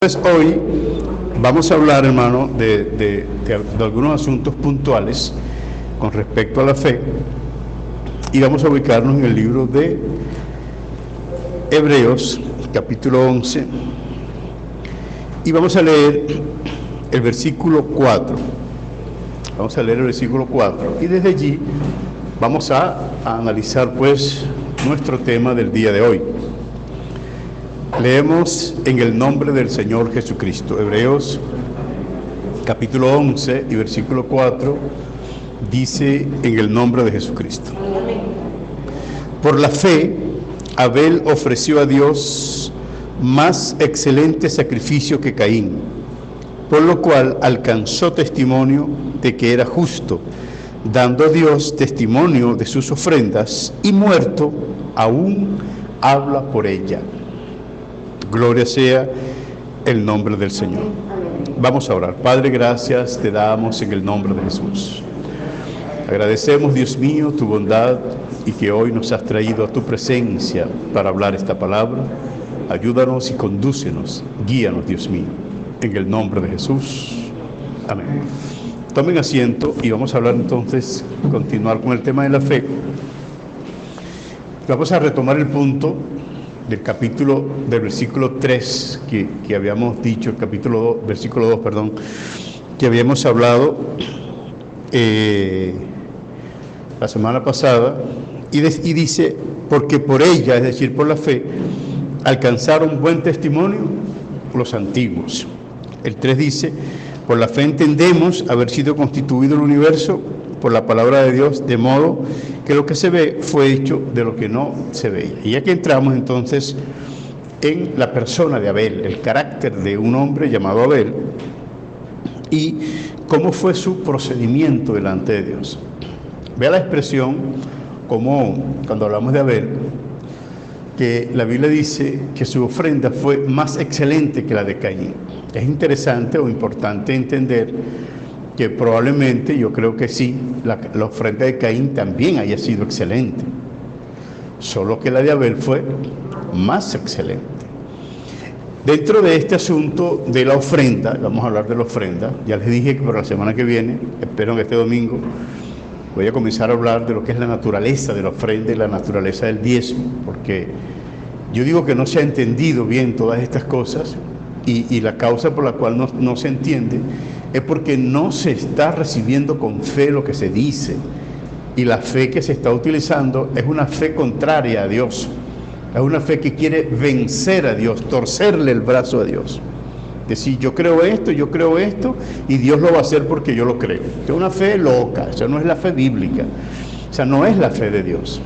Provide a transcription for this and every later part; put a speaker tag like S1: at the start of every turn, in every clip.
S1: Pues hoy vamos a hablar, hermano, de algunos asuntos puntuales con respecto a la fe, y vamos a ubicarnos en el libro de Hebreos, capítulo 11, y vamos a leer el versículo 4. Vamos a leer el versículo 4, y desde allí vamos a analizar, pues, nuestro tema del día de hoy. Leemos en el nombre del Señor Jesucristo. Hebreos capítulo 11 y versículo 4 dice: en el nombre de Jesucristo. Por la fe, Abel ofreció a Dios más excelente sacrificio que Caín, por lo cual alcanzó testimonio de que era justo, dando a Dios testimonio de sus ofrendas, y muerto aún habla por ella. Gloria sea el nombre del Señor. Vamos a orar. Padre, gracias te damos en el nombre de Jesús. Agradecemos, Dios mío, tu bondad y que hoy nos has traído a tu presencia para hablar esta palabra. Ayúdanos y condúcenos, guíanos, Dios mío, en el nombre de Jesús. Amén. Tomen asiento y vamos a hablar entonces, continuar con el tema de la fe. Vamos a retomar el punto del capítulo, del versículo 3 que habíamos dicho, el capítulo 2, versículo 2, perdón, que habíamos hablado la semana pasada, y dice: porque por ella, es decir, por la fe, alcanzaron buen testimonio los antiguos. El 3 dice: por la fe entendemos haber sido constituido el universo por la palabra de Dios, de modo que lo que se ve fue hecho de lo que no se veía. Y aquí entramos entonces en la persona de Abel, el carácter de un hombre llamado Abel, y cómo fue su procedimiento delante de Dios. Vea la expresión, como cuando hablamos de Abel, que la Biblia dice que su ofrenda fue más excelente que la de Caín. Es interesante o importante entender que probablemente, yo creo que sí, la ofrenda de Caín también haya sido excelente, solo que la de Abel fue más excelente. Dentro de este asunto de la ofrenda, vamos a hablar de la ofrenda. Ya les dije que para la semana que viene, espero que este domingo, voy a comenzar a hablar de lo que es la naturaleza de la ofrenda y la naturaleza del diezmo, porque yo digo que no se ha entendido bien todas estas cosas, y la causa por la cual no se entiende es porque no se está recibiendo con fe lo que se dice, y la fe que se está utilizando es una fe contraria a Dios, es una fe que quiere vencer a Dios, torcerle el brazo a Dios, decir: yo creo esto, y Dios lo va a hacer porque yo lo creo. Es una fe loca, esa no es la fe bíblica, esa no es la fe de Dios.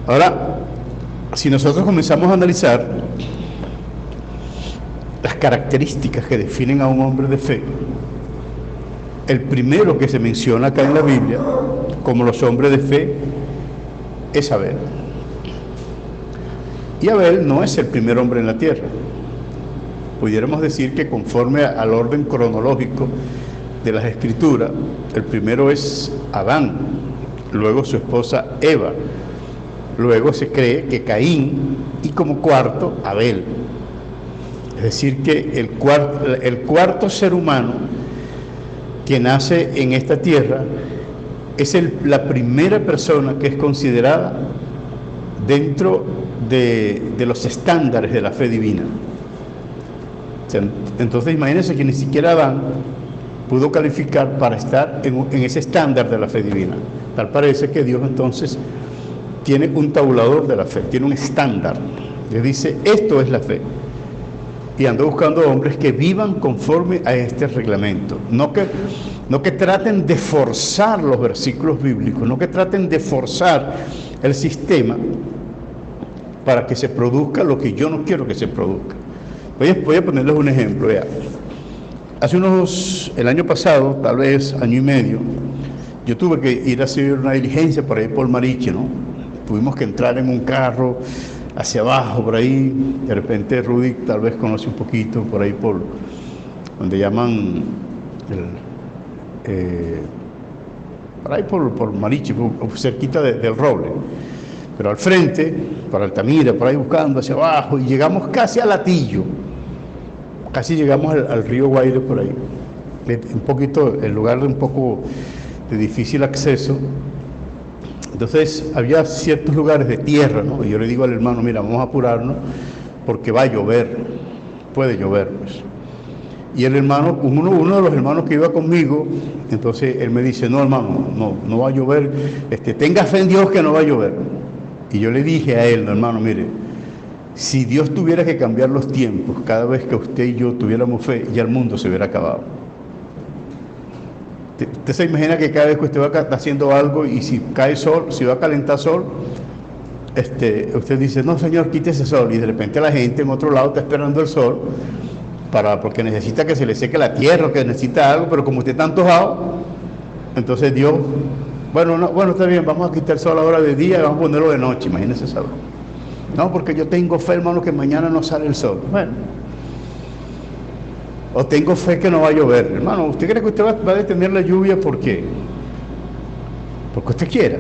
S1: Ahora, si nosotros comenzamos a analizar las características que definen a un hombre de fe, el primero que se menciona acá en la Biblia como los hombres de fe es Abel. Y Abel no es el primer hombre en la tierra. Pudiéramos decir que conforme al orden cronológico de las Escrituras, el primero es Adán, luego su esposa Eva, luego se cree que Caín, y como cuarto Abel. Es decir, que el cuarto ser humano que nace en esta tierra es la primera persona que es considerada dentro de los estándares de la fe divina. O sea, entonces imagínense que ni siquiera Adán pudo calificar para estar en ese estándar de la fe divina. Tal parece que Dios entonces tiene un tabulador de la fe, tiene un estándar. Le dice: esto es la fe. Y ando buscando hombres que vivan conforme a este reglamento, no que traten de forzar los versículos bíblicos, no que traten de forzar el sistema para que se produzca lo que yo no quiero que se produzca. Voy a ponerles un ejemplo. Vea. El año pasado, tal vez año y medio, yo tuve que ir a hacer una diligencia por ahí por Mariche, ¿no? Tuvimos que entrar en un carro hacia abajo, por ahí. De repente Rudy tal vez conoce un poquito, por ahí por donde llaman por ahí por Mariche, cerquita del Roble. Pero al frente, para Altamira, por ahí buscando hacia abajo, y llegamos casi a Latillo. casi llegamos al río Guaire por ahí. Un poquito, el lugar de un poco de difícil acceso. Entonces había ciertos lugares de tierra, ¿no? Y yo le digo al hermano, mira, vamos a apurarnos porque va a llover, puede llover, pues. Y el hermano, uno de los hermanos que iba conmigo, entonces él me dice, no hermano, no va a llover, tenga fe en Dios que no va a llover. Y yo le dije a él, no, hermano, mire, si Dios tuviera que cambiar los tiempos, cada vez que usted y yo tuviéramos fe, ya el mundo se hubiera acabado. Usted se imagina que cada vez que usted va haciendo algo y si cae sol, si va a calentar sol, usted dice, no señor, quite ese sol, y de repente la gente en otro lado está esperando el sol, porque necesita que se le seque la tierra, o que necesita algo, pero como usted está antojado, entonces Dios, bueno, está bien, vamos a quitar el sol ahora de día y vamos a ponerlo de noche, imagínese eso. No, porque yo tengo fe, hermano, que mañana no sale el sol. Bueno, o tengo fe que no va a llover. Hermano, ¿usted cree que usted va a detener la lluvia por qué? Porque usted quiera,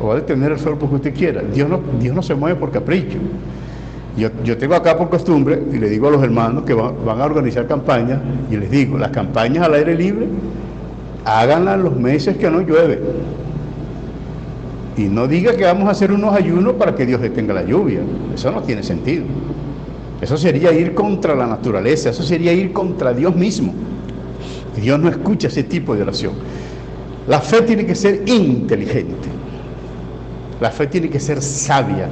S1: o va a detener el sol porque usted quiera. Dios no se mueve por capricho. Yo tengo acá por costumbre, y le digo a los hermanos que van a organizar campañas, y les digo, las campañas al aire libre, háganlas en los meses que no llueve. Y no diga que vamos a hacer unos ayunos para que Dios detenga la lluvia. Eso no tiene sentido. Eso sería ir contra la naturaleza, eso sería ir contra Dios mismo. Y Dios no escucha ese tipo de oración. La fe tiene que ser inteligente. La fe tiene que ser sabia.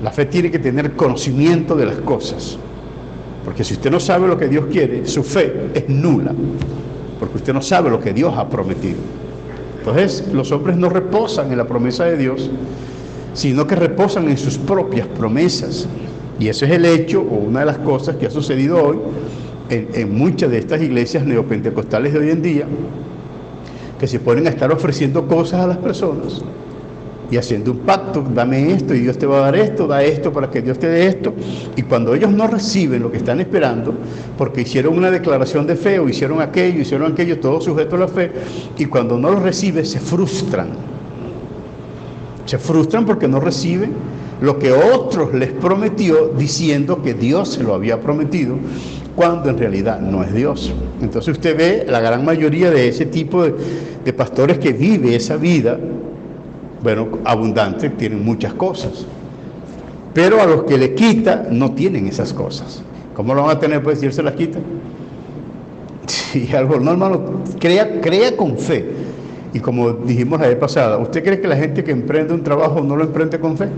S1: La fe tiene que tener conocimiento de las cosas. Porque si usted no sabe lo que Dios quiere, su fe es nula. Porque usted no sabe lo que Dios ha prometido. Entonces, los hombres no reposan en la promesa de Dios, sino que reposan en sus propias promesas. Y eso es el hecho, o una de las cosas que ha sucedido hoy en muchas de estas iglesias neopentecostales de hoy en día, que se ponen a estar ofreciendo cosas a las personas y haciendo un pacto, dame esto y Dios te va a dar esto, da esto para que Dios te dé esto, y cuando ellos no reciben lo que están esperando, porque hicieron una declaración de fe o hicieron aquello, todo sujeto a la fe, y cuando no lo reciben se frustran porque no reciben lo que otros les prometió, diciendo que Dios se lo había prometido, cuando en realidad no es Dios. Entonces usted ve la gran mayoría de ese tipo de pastores que vive esa vida, bueno, abundante, tienen muchas cosas, pero a los que le quita no tienen esas cosas. ¿Cómo lo van a tener pues si él se las quita? Sí, algo, no hermano, crea con fe. Y como dijimos la vez pasada, ¿usted cree que la gente que emprende un trabajo no lo emprende con fe?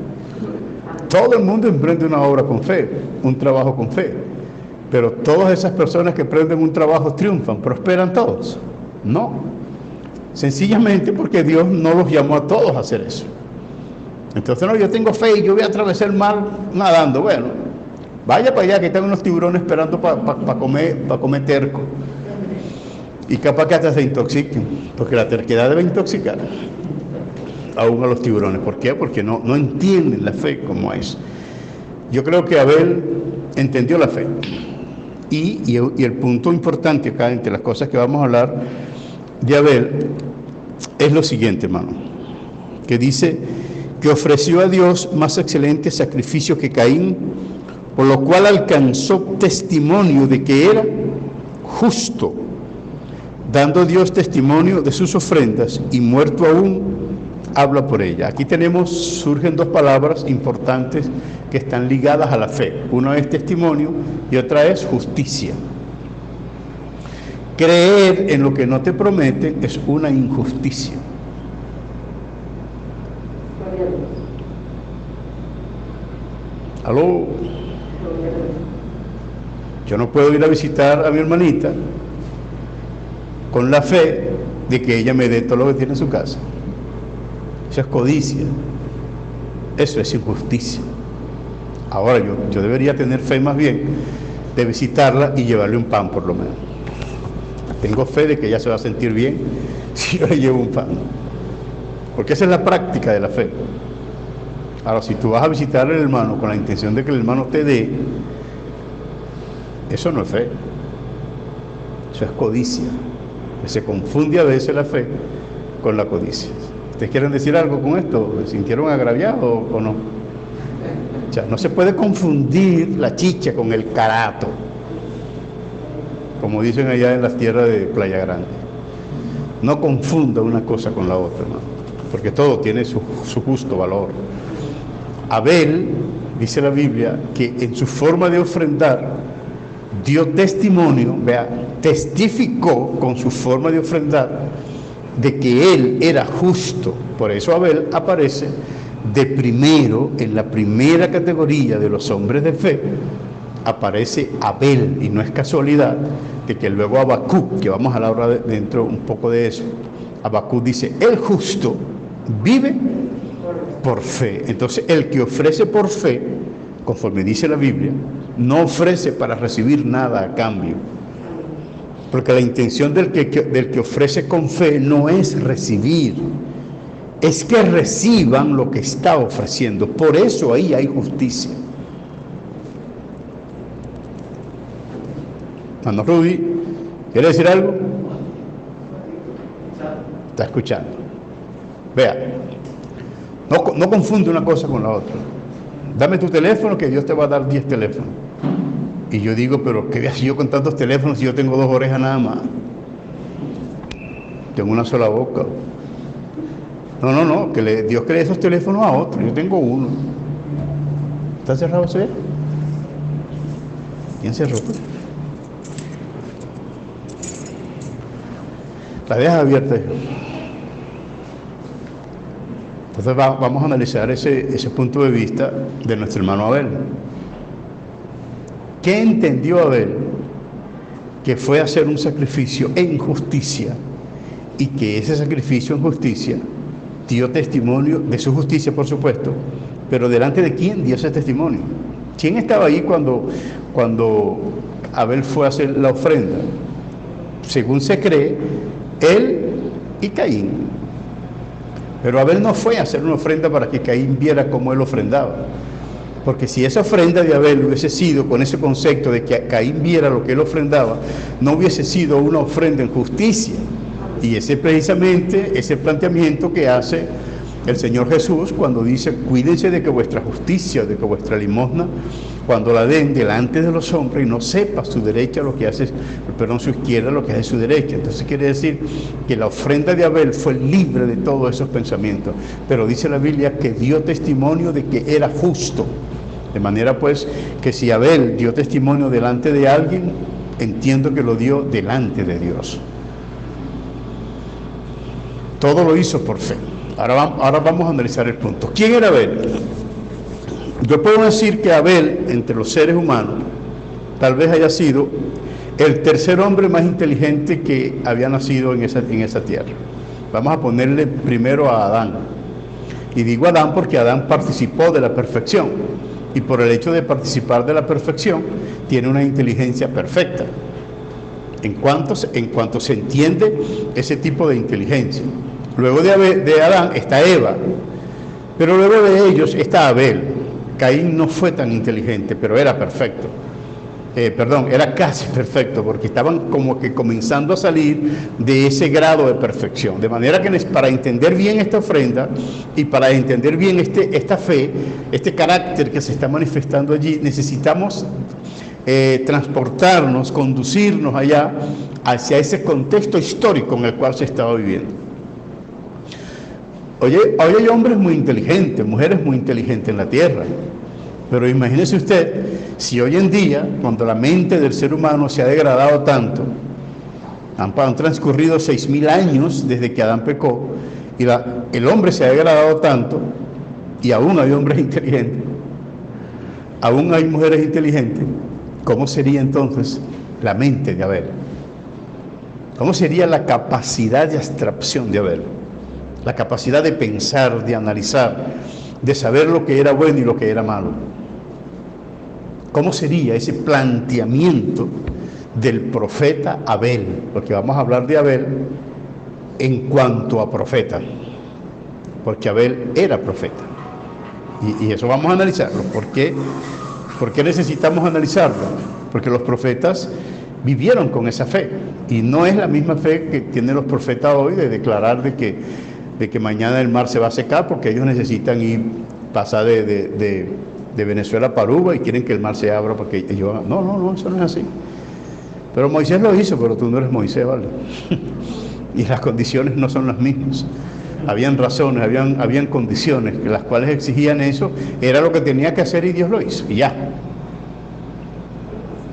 S1: Todo el mundo emprende una obra con fe, un trabajo con fe, pero todas esas personas que emprenden un trabajo triunfan, prosperan todos. No, sencillamente porque Dios no los llamó a todos a hacer eso. Entonces, no, yo tengo fe y yo voy a atravesar el mar nadando. Bueno, vaya para allá que están unos tiburones esperando para comer terco. Y capaz que hasta se intoxiquen, porque la terquedad debe intoxicar aún a los tiburones. ¿Por qué? Porque no entienden la fe como es. Yo creo que Abel entendió la fe. Y el punto importante acá, entre las cosas que vamos a hablar de Abel, es lo siguiente, hermano, que dice que ofreció a Dios más excelente sacrificio que Caín, por lo cual alcanzó testimonio de que era justo, dando Dios testimonio de sus ofrendas, y muerto aún, habla por ella. Aquí surgen dos palabras importantes que están ligadas a la fe. Una es testimonio y otra es justicia. Creer en lo que no te prometen es una injusticia. ¿Aló? Yo no puedo ir a visitar a mi hermanita con la fe de que ella me dé todo lo que tiene en su casa. Eso es codicia, eso es injusticia. Ahora yo debería tener fe más bien de visitarla y llevarle un pan por lo menos. Tengo fe de que ella se va a sentir bien si yo le llevo un pan, porque esa es la práctica de la fe. Ahora, si tú vas a visitar al hermano con la intención de que el hermano te dé, eso no es fe, eso es codicia. Se confunde a veces la fe con la codicia. ¿Ustedes quieren decir algo con esto? ¿Se sintieron agraviados o no? O sea, no se puede confundir la chicha con el carato. como dicen allá en las tierras de Playa Grande. No confunda una cosa con la otra, ¿no? Porque todo tiene su justo valor. Abel, dice la Biblia, que en su forma de ofrendar dio testimonio, vea, testificó con su forma de ofrendar de que él era justo. Por eso Abel aparece de primero, en la primera categoría de los hombres de fe, aparece Abel, y no es casualidad de que luego Habacuc, que vamos a hablar dentro un poco de eso, Habacuc dice, el justo vive por fe. Entonces el que ofrece por fe, conforme dice la Biblia, no ofrece para recibir nada a cambio, porque la intención del que ofrece con fe no es recibir, es que reciban lo que está ofreciendo. Por eso ahí hay justicia. Hermano Rudy, ¿quiere decir algo? Está escuchando. Vea, no confunde una cosa con la otra. Dame tu teléfono que Dios te va a dar 10 teléfonos. Y yo digo, pero ¿qué voy a hacer yo con tantos teléfonos si yo tengo 2 orejas nada más? Tengo una sola boca. No, que Dios cree esos teléfonos a otros. Yo tengo uno. ¿Está cerrado ese? ¿Quién cerró? La dejas abierta. Entonces vamos a analizar ese punto de vista de nuestro hermano Abel. ¿Qué entendió Abel? Que fue hacer un sacrificio en justicia, y que ese sacrificio en justicia dio testimonio de su justicia, por supuesto, pero ¿delante de quién dio ese testimonio? ¿Quién estaba ahí cuando Abel fue a hacer la ofrenda? Según se cree, él y Caín. Pero Abel no fue a hacer una ofrenda para que Caín viera cómo él ofrendaba. Porque si esa ofrenda de Abel hubiese sido con ese concepto de que Caín viera lo que él ofrendaba, no hubiese sido una ofrenda en justicia. Y ese es precisamente ese planteamiento que hace el Señor Jesús cuando dice, cuídense de que vuestra justicia, de que vuestra limosna, cuando la den delante de los hombres, y no sepa su derecha lo que hace, perdón, su izquierda lo que hace su derecha. Entonces quiere decir que la ofrenda de Abel fue libre de todos esos pensamientos, pero dice la Biblia que dio testimonio de que era justo. De manera pues que si Abel dio testimonio delante de alguien, entiendo que lo dio delante de Dios. Todo lo hizo por fe. Ahora vamos a analizar el punto. ¿Quién era Abel? Yo puedo decir que Abel, entre los seres humanos, tal vez haya sido el tercer hombre más inteligente que había nacido en esa tierra. Vamos a ponerle primero a Adán. Y digo Adán porque Adán participó de la perfección. Y por el hecho de participar de la perfección, tiene una inteligencia perfecta. En cuanto se entiende ese tipo de inteligencia. Luego de Adán está Eva, pero luego de ellos está Abel. Caín no fue tan inteligente, pero era perfecto. Era casi perfecto, porque estaban como que comenzando a salir de ese grado de perfección. De manera que para entender bien esta ofrenda y para entender bien esta fe, este carácter que se está manifestando allí, necesitamos transportarnos, conducirnos allá, hacia ese contexto histórico en el cual se estaba viviendo. Hoy hay hombres muy inteligentes, mujeres muy inteligentes en la tierra, pero imagínese usted, si hoy en día, cuando la mente del ser humano se ha degradado tanto, han transcurrido 6.000 años desde que Adán pecó, y el hombre se ha degradado tanto, y aún hay hombres inteligentes, aún hay mujeres inteligentes, ¿cómo sería entonces la mente de Abel? ¿Cómo sería la capacidad de abstracción de Abel? La capacidad de pensar, de analizar, de saber lo que era bueno y lo que era malo. ¿Cómo sería ese planteamiento del profeta Abel? Porque vamos a hablar de Abel en cuanto a profeta, porque Abel era profeta. Y eso vamos a analizarlo. ¿Por qué necesitamos analizarlo? Porque los profetas vivieron con esa fe, y no es la misma fe que tienen los profetas hoy de declarar de que mañana el mar se va a secar, porque ellos necesitan pasar de Venezuela para Aruba y quieren que el mar se abra porque ellos... No, eso no es así. Pero Moisés lo hizo, pero tú no eres Moisés, ¿vale? Y las condiciones no son las mismas. Habían razones, habían condiciones que las cuales exigían eso, era lo que tenía que hacer y Dios lo hizo, y ya.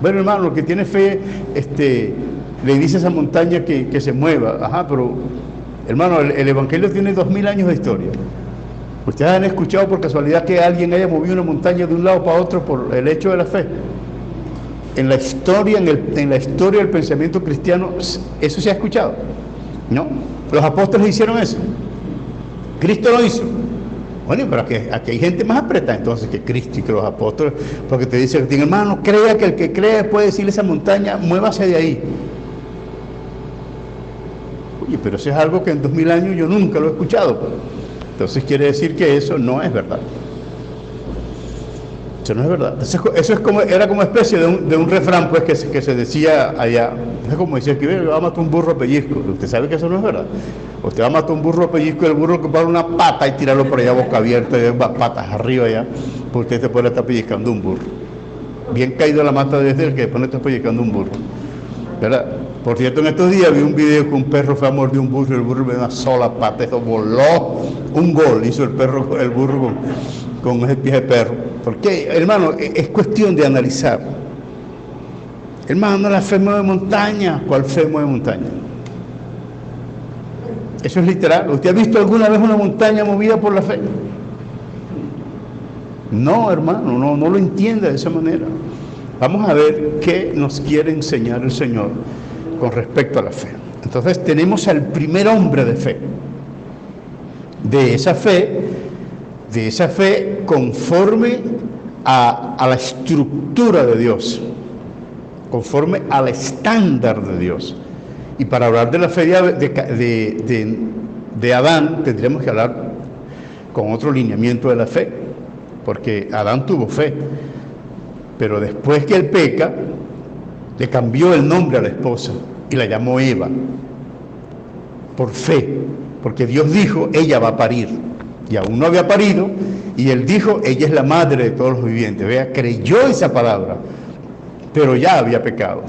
S1: Bueno, hermano, el que tiene fe, le dice a esa montaña que se mueva. Ajá, pero, hermano, el Evangelio tiene 2000 años de historia. ¿Ustedes han escuchado por casualidad que alguien haya movido una montaña de un lado para otro por el hecho de la fe? En la historia, en la historia del pensamiento cristiano, ¿eso se ha escuchado? No. Los apóstoles hicieron eso. Cristo lo hizo. Bueno, pero aquí hay gente más apretada entonces que Cristo y que los apóstoles, porque te dice, hermano, crea que el que cree puede decirle a esa montaña, muévase de ahí. Oye, pero eso es algo que en 2000 años yo nunca lo he escuchado. Entonces quiere decir que eso no es verdad. Eso no es verdad. Eso es como, era como especie de un refrán, pues, que se decía allá. Es como decía que va a matar un burro a pellizco. Usted sabe que eso no es verdad. Usted va a matar un burro a pellizco y el burro que va a dar una pata y tirarlo por allá boca abierta y patas arriba allá, porque usted se puede estar pellizcando un burro. Bien caído la mata desde el que después está pellizcando un burro. ¿Verdad? Por cierto, en estos días vi un video que un perro fue a morder un burro y el burro le dio una sola pata, eso voló un gol, hizo el burro con ese pie de perro. Porque, hermano, es cuestión de analizar. Hermano, la fe mueve montaña. ¿Cuál fe mueve montaña? Eso es literal. ¿Usted ha visto alguna vez una montaña movida por la fe? No, hermano, no lo entiende de esa manera. Vamos a ver qué nos quiere enseñar el Señor con respecto a la fe. Entonces tenemos al primer hombre de fe. De esa fe conforme a la estructura de Dios, conforme al estándar de Dios. Y para hablar de la fe de Adán, tendríamos que hablar con otro lineamiento de la fe, porque Adán tuvo fe, pero después que él peca, le cambió el nombre a la esposa y la llamó Eva, por fe, porque Dios dijo, ella va a parir, y aún no había parido, y él dijo, ella es la madre de todos los vivientes. Vea, creyó esa palabra, pero ya había pecado.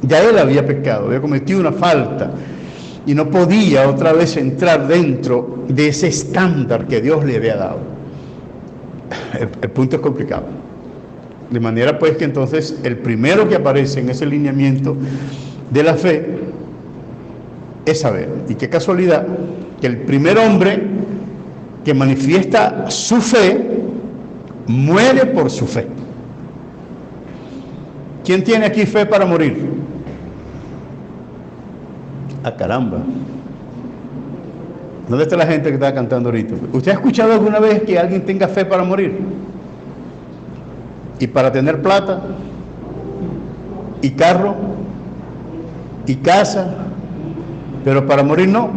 S1: Ya él había pecado, había cometido una falta y no podía otra vez entrar dentro de ese estándar que Dios le había dado. El punto es complicado. De manera pues que entonces el primero que aparece en ese lineamiento de la fe es Abel. Y qué casualidad que el primer hombre que manifiesta su fe muere por su fe. ¿Quién tiene aquí fe para morir? ¡Ah, caramba! ¿Dónde está la gente que está cantando ahorita? ¿Usted ha escuchado alguna vez que alguien tenga fe para morir? ¿Y para tener plata? ¿Y carro? ¿Y casa? ¿Pero para morir no?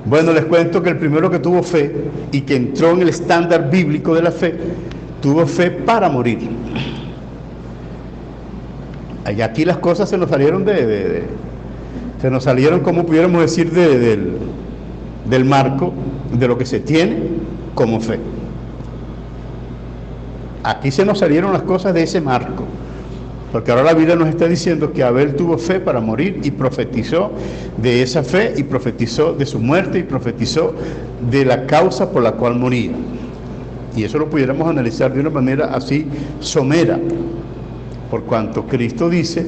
S1: Bueno, les cuento que el primero que tuvo fe y que entró en el estándar bíblico de la fe, tuvo fe para morir. Y aquí las cosas se nos salieron se nos salieron, como pudiéramos decir, del marco de lo que se tiene como fe. Aquí se nos salieron las cosas de ese marco, porque ahora la Biblia nos está diciendo que Abel tuvo fe para morir y profetizó de esa fe y profetizó de su muerte y profetizó de la causa por la cual moría. Y eso lo pudiéramos analizar de una manera así somera, por cuanto Cristo dice,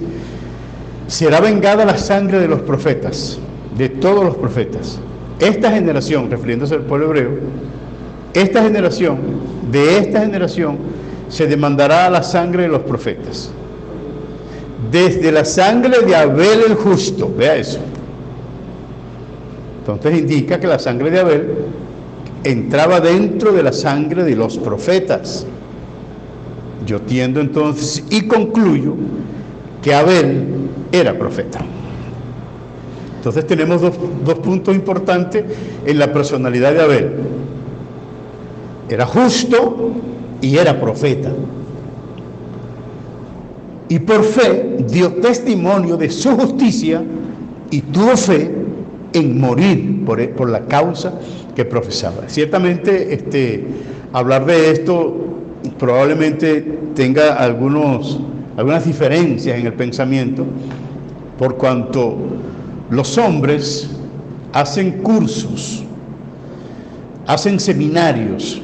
S1: será vengada la sangre de los profetas, de todos los profetas. Esta generación, refiriéndose al pueblo hebreo, de esta generación se demandará la sangre de los profetas. Desde la sangre de Abel el justo, vea eso. Entonces indica que la sangre de Abel entraba dentro de la sangre de los profetas. Yo tiendo entonces y concluyo que Abel era profeta. Entonces tenemos dos puntos importantes en la personalidad de Abel. Era justo y era profeta. Y por fe dio testimonio de su justicia y tuvo fe en morir por la causa que profesaba. Ciertamente hablar de esto probablemente tenga algunas diferencias en el pensamiento, por cuanto los hombres hacen cursos, hacen seminarios,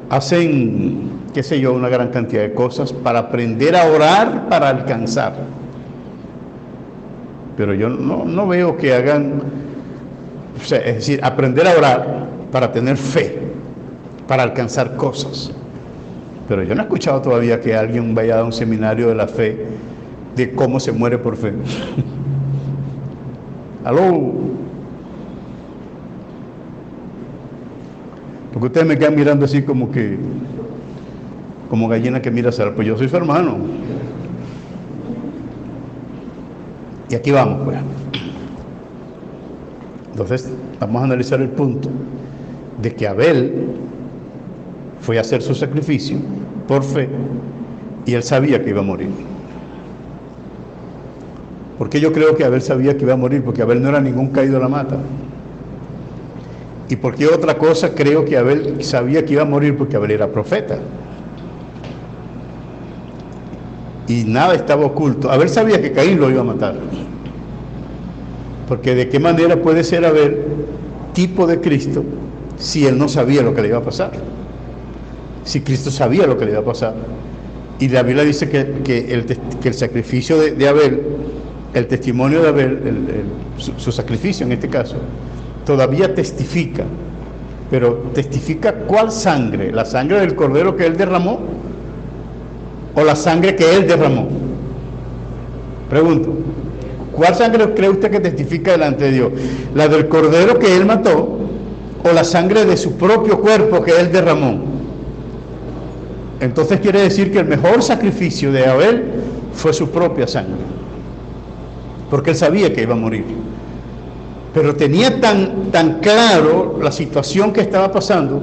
S1: hacen, qué sé yo, una gran cantidad de cosas para aprender a orar para alcanzar. Pero yo no veo que hagan, o sea, es decir, aprender a orar para tener fe, para alcanzar cosas. Pero yo no he escuchado todavía que alguien vaya a dar un seminario de la fe, de cómo se muere por fe. ¿Aló? Porque ustedes me quedan mirando así como que, como gallina que mira sal. Pues yo soy su hermano. Y aquí vamos, pues. Entonces, vamos a analizar el punto de que Abel fue a hacer su sacrificio por fe y él sabía que iba a morir. ¿Por qué yo creo que Abel sabía que iba a morir? Porque Abel no era ningún caído a la mata. ¿Y por qué otra cosa creo que Abel sabía que iba a morir? Porque Abel era profeta. Y nada estaba oculto. Abel sabía que Caín lo iba a matar. Porque de qué manera puede ser Abel tipo de Cristo si él no sabía lo que le iba a pasar. Si Cristo sabía lo que le iba a pasar. Y la Biblia dice que el sacrificio de Abel, el testimonio de Abel, su sacrificio en este caso, todavía testifica. Pero testifica ¿cuál sangre? ¿La sangre del cordero que él derramó? ¿O la sangre que él derramó? Pregunto, ¿cuál sangre cree usted que testifica delante de Dios? ¿La del cordero que él mató o la sangre de su propio cuerpo que él derramó? Entonces quiere decir que el mejor sacrificio de Abel fue su propia sangre, porque él sabía que iba a morir. Pero tenía tan claro la situación que estaba pasando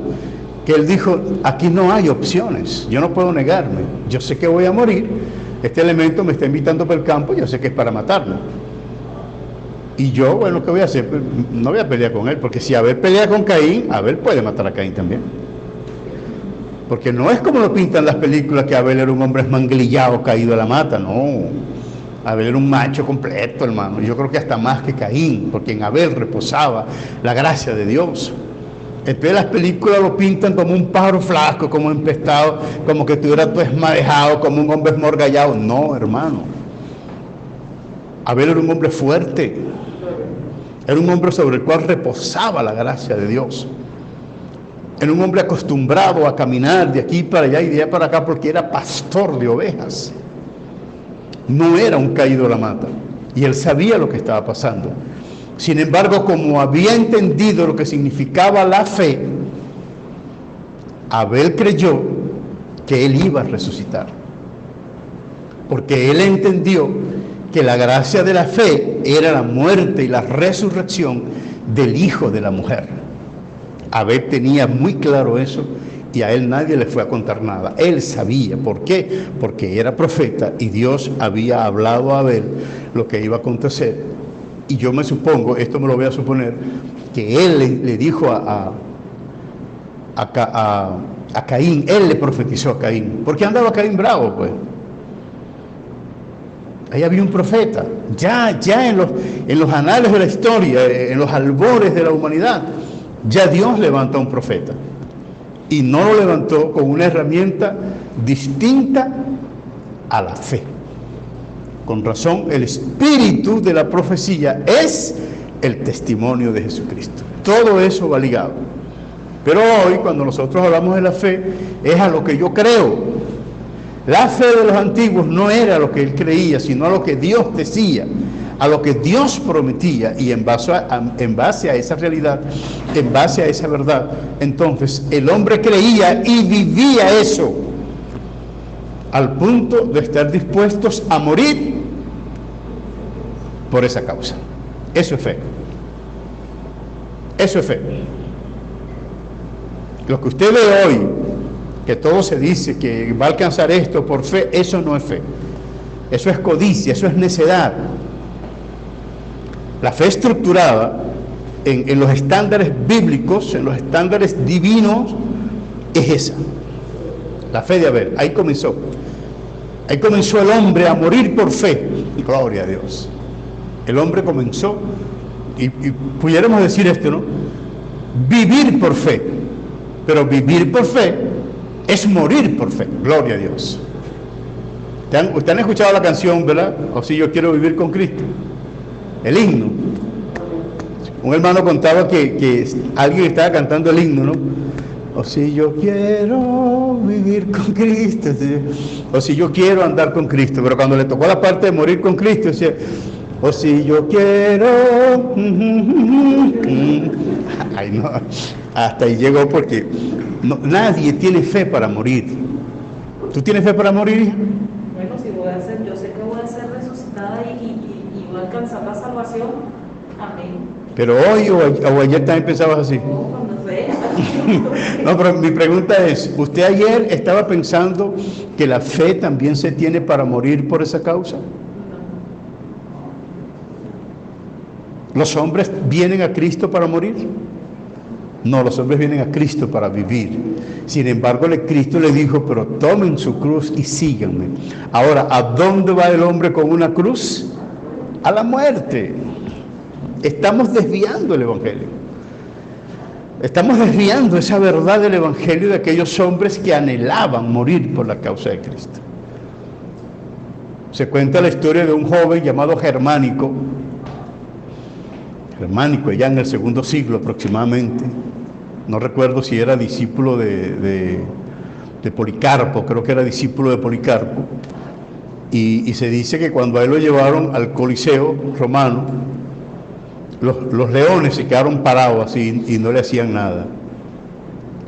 S1: que él dijo, aquí no hay opciones, yo no puedo negarme, yo sé que voy a morir, este elemento me está invitando para el campo, yo sé que es para matarme. Y yo, bueno, ¿qué voy a hacer? Pues, no voy a pelear con él, porque si Abel pelea con Caín, Abel puede matar a Caín también. Porque no es como lo pintan las películas, que Abel era un hombre esmanglillado, caído a la mata, no. Abel era un macho completo, hermano. Yo creo que hasta más que Caín, porque en Abel reposaba la gracia de Dios. Entonces las películas lo pintan como un pájaro flaco, como empestado, como que estuviera todo esmadejado, como un hombre esmorgallado. No, hermano. Abel era un hombre fuerte. Era un hombre sobre el cual reposaba la gracia de Dios. Era un hombre acostumbrado a caminar de aquí para allá y de allá para acá porque era pastor de ovejas. No era un caído a la mata. Y él sabía lo que estaba pasando. Sin embargo, como había entendido lo que significaba la fe, Abel creyó que él iba a resucitar. Porque él entendió que la gracia de la fe era la muerte y la resurrección del hijo de la mujer. Abel tenía muy claro eso y a él nadie le fue a contar nada. Él sabía. ¿Por qué? Porque era profeta y Dios había hablado a Abel lo que iba a acontecer. Y yo me supongo, esto me lo voy a suponer, que él le dijo a Caín, él le profetizó a Caín. ¿Por qué andaba Caín bravo, pues? Ahí había un profeta, ya en los anales de la historia, en los albores de la humanidad, ya Dios levanta un profeta. Y no lo levantó con una herramienta distinta a la fe. Con razón, el espíritu de la profecía es el testimonio de Jesucristo. Todo eso va ligado. Pero hoy, cuando nosotros hablamos de la fe, es a lo que yo creo. La fe de los antiguos no era lo que él creía, sino a lo que Dios decía, a lo que Dios prometía, y en base a esa realidad, en base a esa verdad, entonces el hombre creía y vivía eso, al punto de estar dispuestos a morir por esa causa. Eso es fe. Eso es fe. Lo que usted ve hoy, que todo se dice que va a alcanzar esto por fe, eso no es fe. Eso es codicia, eso es necedad. La fe estructurada en los estándares bíblicos, en los estándares divinos, es esa. La fe de Abel, ahí comenzó. Ahí comenzó el hombre a morir por fe. Gloria a Dios. El hombre comenzó, y pudiéramos decir esto, ¿no? Vivir por fe. Pero vivir por fe es morir por fe. Gloria a Dios. ¿Ustedes han escuchado la canción, verdad? O si yo quiero vivir con Cristo. El himno. Un hermano contaba que alguien estaba cantando el himno, ¿no? O si yo quiero vivir con Cristo, o si yo quiero andar con Cristo, pero cuando le tocó la parte de morir con Cristo, decía, o si yo quiero, ay no, hasta ahí llegó porque nadie tiene fe para morir. ¿Tú tienes fe para morir, hija?
S2: Bueno, si voy a ser, yo sé que voy a ser resucitada y voy a alcanzar la salvación, amén.
S1: Pero hoy o ayer también pensabas así.
S2: No, cuando sea.
S1: No, pero mi pregunta es, ¿usted ayer estaba pensando que la fe también se tiene para morir por esa causa? ¿Los hombres vienen a Cristo para morir? No, los hombres vienen a Cristo para vivir. Sin embargo, Cristo le dijo, pero tomen su cruz y síganme. Ahora, ¿a dónde va el hombre con una cruz? A la muerte. Estamos desviando el Evangelio. Estamos desviando esa verdad del Evangelio de aquellos hombres que anhelaban morir por la causa de Cristo. Se cuenta la historia de un joven llamado Germánico, ya en el segundo siglo aproximadamente. No recuerdo si era discípulo de Policarpo, creo que era discípulo de Policarpo. Y se dice que cuando a él lo llevaron al Coliseo romano, los leones se quedaron parados así y no le hacían nada.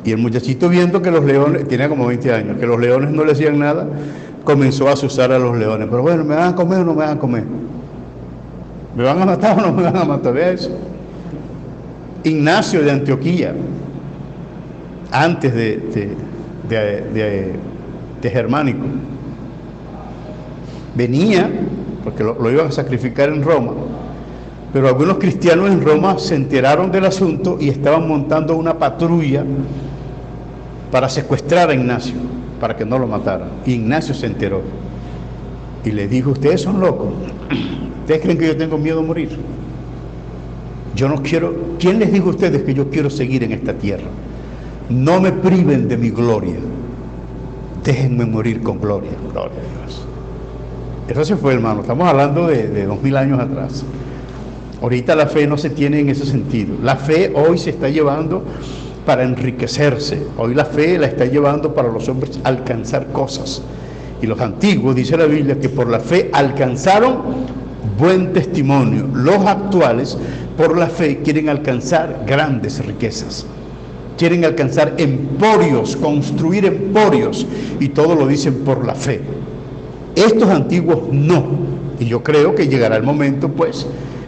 S1: Y el muchachito, viendo que los leones, tenía como 20 años, que los leones no le hacían nada, comenzó a asustar a los leones. Pero bueno, ¿me van a comer o no me van a comer? ¿Me van a matar o no me van a matar? Vea eso. Ignacio de Antioquía, antes de Germánico, venía, porque lo iban a sacrificar en Roma, pero algunos cristianos en Roma se enteraron del asunto y estaban montando una patrulla para secuestrar a Ignacio, para que no lo mataran. Y Ignacio se enteró y le dijo, ustedes son locos, ¿ustedes creen que yo tengo miedo a morir? Yo no quiero. ¿Quién les dijo a ustedes que yo quiero seguir en esta tierra? No me priven de mi gloria, déjenme morir con gloria. Gloria a Dios. Eso se fue, hermano. Estamos hablando de 2000 años atrás. Ahorita la fe no se tiene en ese sentido. La fe hoy se está llevando para enriquecerse. Hoy la fe la está llevando para los hombres alcanzar cosas. Y los antiguos, dice la Biblia, que por la fe alcanzaron buen testimonio. Los actuales, por la fe, quieren alcanzar grandes riquezas. Quieren alcanzar emporios, construir emporios. Y todo lo dicen por la fe. Estos antiguos no. Y yo creo que llegará el momento, pues,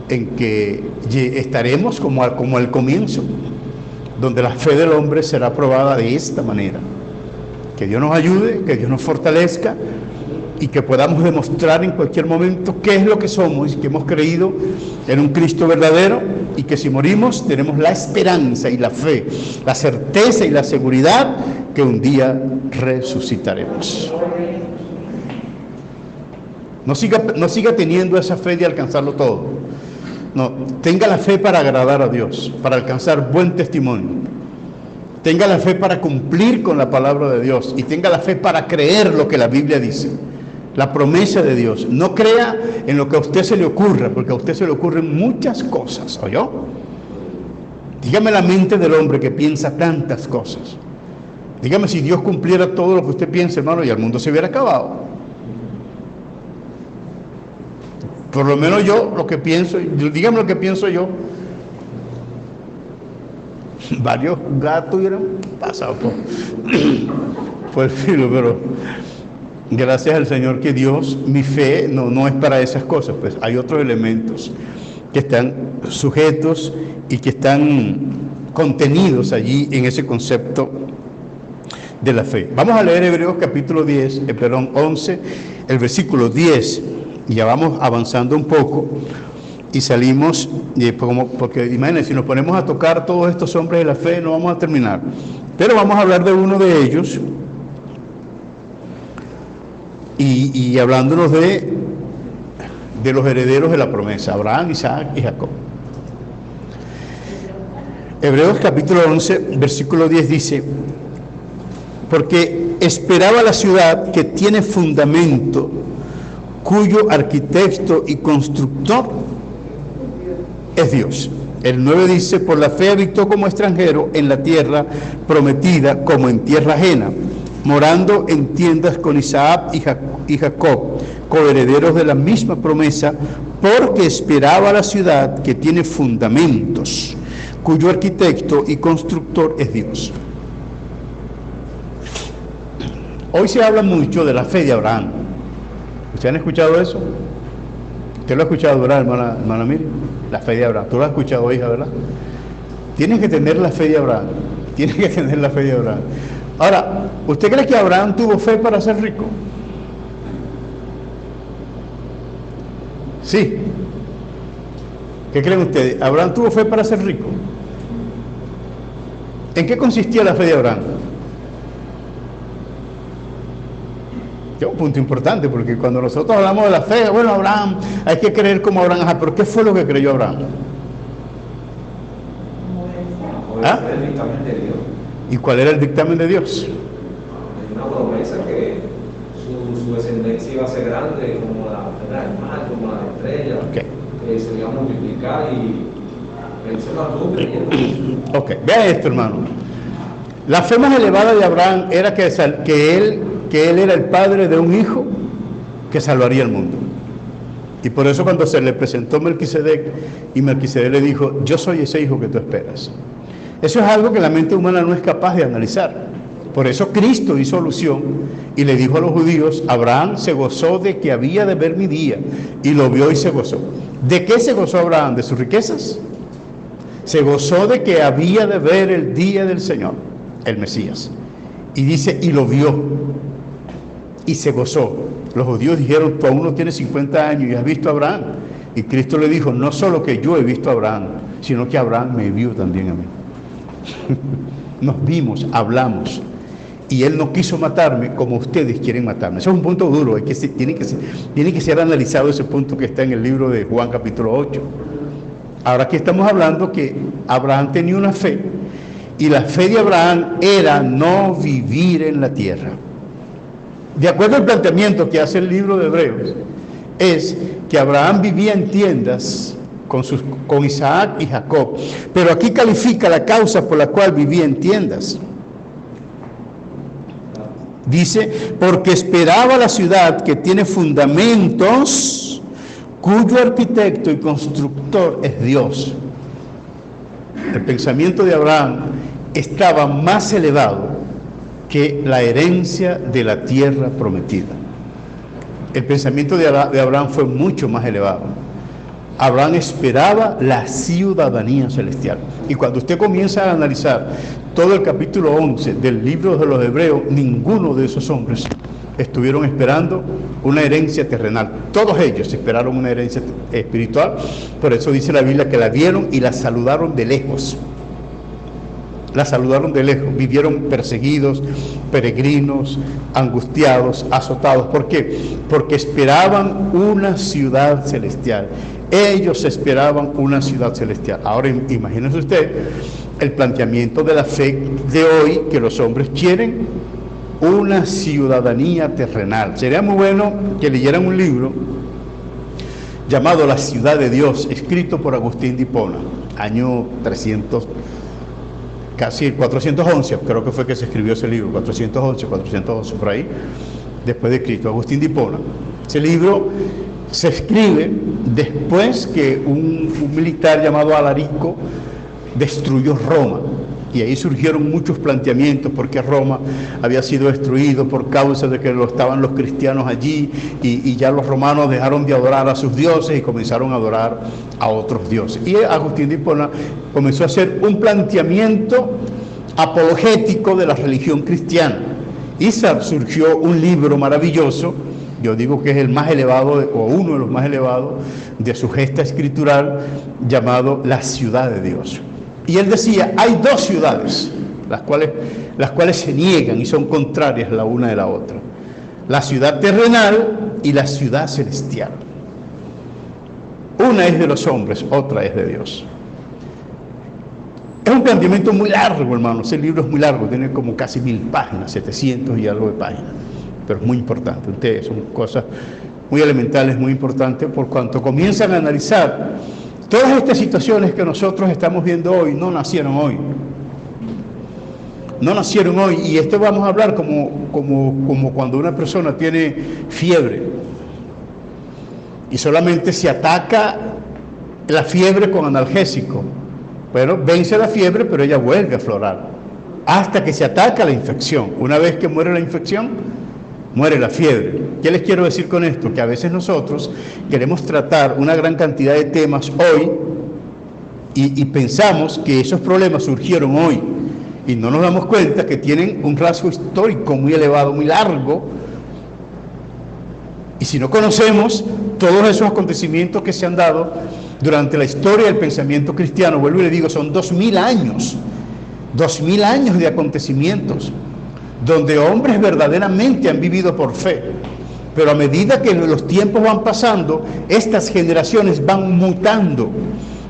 S1: en que estaremos como al comienzo, donde la fe del hombre será probada de esta manera. Que Dios nos ayude, que Dios nos fortalezca y que podamos demostrar en cualquier momento qué es lo que somos y que hemos creído en un Cristo verdadero y que si morimos tenemos la esperanza y la fe, la certeza y la seguridad que un día resucitaremos. No siga teniendo esa fe de alcanzarlo todo. No, tenga la fe para agradar a Dios, para alcanzar buen testimonio. Tenga la fe para cumplir con la palabra de Dios y tenga la fe para creer lo que la Biblia dice, la promesa de Dios. No crea en lo que a usted se le ocurra, porque a usted se le ocurren muchas cosas, ¿oyó? Dígame la mente del hombre que piensa tantas cosas. Dígame si Dios cumpliera todo lo que usted piensa, hermano, y el mundo se hubiera acabado. Por lo menos yo, lo que pienso, dígame lo que pienso yo. Varios gatos hubieran pasado por el filo, pero gracias al Señor que Dios, mi fe no es para esas cosas, pues hay otros elementos que están sujetos y que están contenidos allí en ese concepto de la fe. Vamos a leer Hebreos capítulo 11, el versículo 10. Y ya vamos avanzando un poco y salimos, porque imagínense, si nos ponemos a tocar todos estos hombres de la fe, no vamos a terminar. Pero vamos a hablar de uno de ellos, y hablándonos de los herederos de la promesa, Abraham, Isaac y Jacob. Hebreos capítulo 11, versículo 10 dice: porque esperaba la ciudad que tiene fundamento, cuyo arquitecto y constructor es Dios. El 9 dice: por la fe habitó como extranjero en la tierra prometida, como en tierra ajena, morando en tiendas con Isaac y Jacob, coherederos de la misma promesa, porque esperaba la ciudad que tiene fundamentos, cuyo arquitecto y constructor es Dios. Hoy se habla mucho de la fe de Abraham. ¿Ustedes han escuchado eso? ¿Usted lo ha escuchado, verdad, hermana Miriam? La fe de Abraham. Tú lo has escuchado, hija, ¿verdad? Tienes que tener la fe de Abraham. Tienes que tener la fe de Abraham. Ahora, ¿usted cree que Abraham tuvo fe para ser rico? Sí. ¿Qué creen ustedes? ¿Abraham tuvo fe para ser rico? ¿En qué consistía la fe de Abraham? Es un punto importante, porque cuando nosotros hablamos de la fe, bueno, Abraham, hay que creer como Abraham. Ajá, pero ¿qué fue lo que creyó Abraham? ¿Ah?
S3: El dictamen de Dios.
S1: ¿Y cuál era el dictamen de Dios?
S3: Hay una promesa que su descendencia iba a ser grande como el mar, como la estrella,
S1: Okay.
S3: que se iba a multiplicar y él se mantuvo creyendo.
S1: Ok, vea esto, hermano. La fe más elevada de Abraham era que él era el padre de un hijo que salvaría el mundo. Y por eso cuando se le presentó Melquisedec, y Melquisedec le dijo: yo soy ese hijo que tú esperas. Eso es algo que la mente humana no es capaz de analizar. Por eso Cristo hizo alusión y le dijo a los judíos: Abraham se gozó de que había de ver mi día, y lo vio y se gozó. ¿De qué se gozó Abraham? ¿De sus riquezas? Se gozó de que había de ver el día del Señor, el Mesías. Y dice: y lo vio y se gozó. Los judíos dijeron: tú aún no tienes 50 años y has visto a Abraham. Y Cristo le dijo: no solo que yo he visto a Abraham, sino que Abraham me vio también a mí. Nos vimos, hablamos, y él no quiso matarme como ustedes quieren matarme. Eso es un punto duro, tiene que ser analizado ese punto que está en el libro de Juan capítulo 8. Ahora aquí estamos hablando que Abraham tenía una fe, y la fe de Abraham era no vivir en la tierra. De acuerdo al planteamiento que hace el libro de Hebreos, es que Abraham vivía en tiendas con Isaac y Jacob, pero aquí califica la causa por la cual vivía en tiendas. Dice: porque esperaba la ciudad que tiene fundamentos, cuyo arquitecto y constructor es Dios. El pensamiento de Abraham estaba más elevado que la herencia de la tierra prometida. El pensamiento de Abraham fue mucho más elevado. Abraham esperaba la ciudadanía celestial. Y cuando usted comienza a analizar todo el capítulo 11 del libro de los Hebreos, ninguno de esos hombres estuvieron esperando una herencia terrenal. Todos ellos esperaron una herencia espiritual. Por eso dice la Biblia que la vieron y la saludaron de lejos. La saludaron de lejos. Vivieron perseguidos, peregrinos, angustiados, azotados. ¿Por qué? Porque esperaban una ciudad celestial. Ellos esperaban una ciudad celestial. Ahora imagínense usted el planteamiento de la fe de hoy, que los hombres quieren una ciudadanía terrenal. Sería muy bueno que leyeran un libro llamado La Ciudad de Dios, escrito por Agustín de Hipona, año 300, casi 411, creo que fue que se escribió ese libro, 411, por ahí, después de Cristo, Agustín de Hipona. Ese libro se escribe después que un militar llamado Alarico destruyó Roma, y ahí surgieron muchos planteamientos porque Roma había sido destruido por causa de que estaban los cristianos allí, y ya los romanos dejaron de adorar a sus dioses y comenzaron a adorar a otros dioses. Y Agustín de Hipona comenzó a hacer un planteamiento apologético de la religión cristiana, y surgió un libro maravilloso. Yo digo que es el más elevado, o uno de los más elevados de su gesta escritural, llamado La Ciudad de Dios. Y él decía: hay dos ciudades, las cuales se niegan y son contrarias la una de la otra. la ciudad terrenal y la ciudad celestial. Una es de los hombres, otra es de Dios. Es un planteamiento muy largo, hermanos. El libro es muy largo, tiene como casi 1000 páginas, 700 y algo de páginas. Pero es muy importante. Ustedes son cosas muy elementales, muy importantes, por cuanto comienzan a analizar todas estas situaciones que nosotros estamos viendo hoy. No nacieron hoy. No nacieron hoy. Y esto vamos a hablar como cuando una persona tiene fiebre y solamente se ataca la fiebre con analgésico. Bueno, vence la fiebre, pero ella vuelve a aflorar hasta que se ataca la infección. Una vez que muere la infección, muere la fiebre. ¿Qué les quiero decir con esto? Que a veces nosotros queremos tratar una gran cantidad de temas hoy y pensamos que esos problemas surgieron hoy y no nos damos cuenta que tienen un rasgo histórico muy elevado, muy largo. Y si no conocemos todos esos acontecimientos que se han dado durante la historia del pensamiento cristiano, vuelvo y le digo, son 2000 años, 2000 años de acontecimientos, donde hombres verdaderamente han vivido por fe. Pero a medida que los tiempos van pasando, estas generaciones van mutando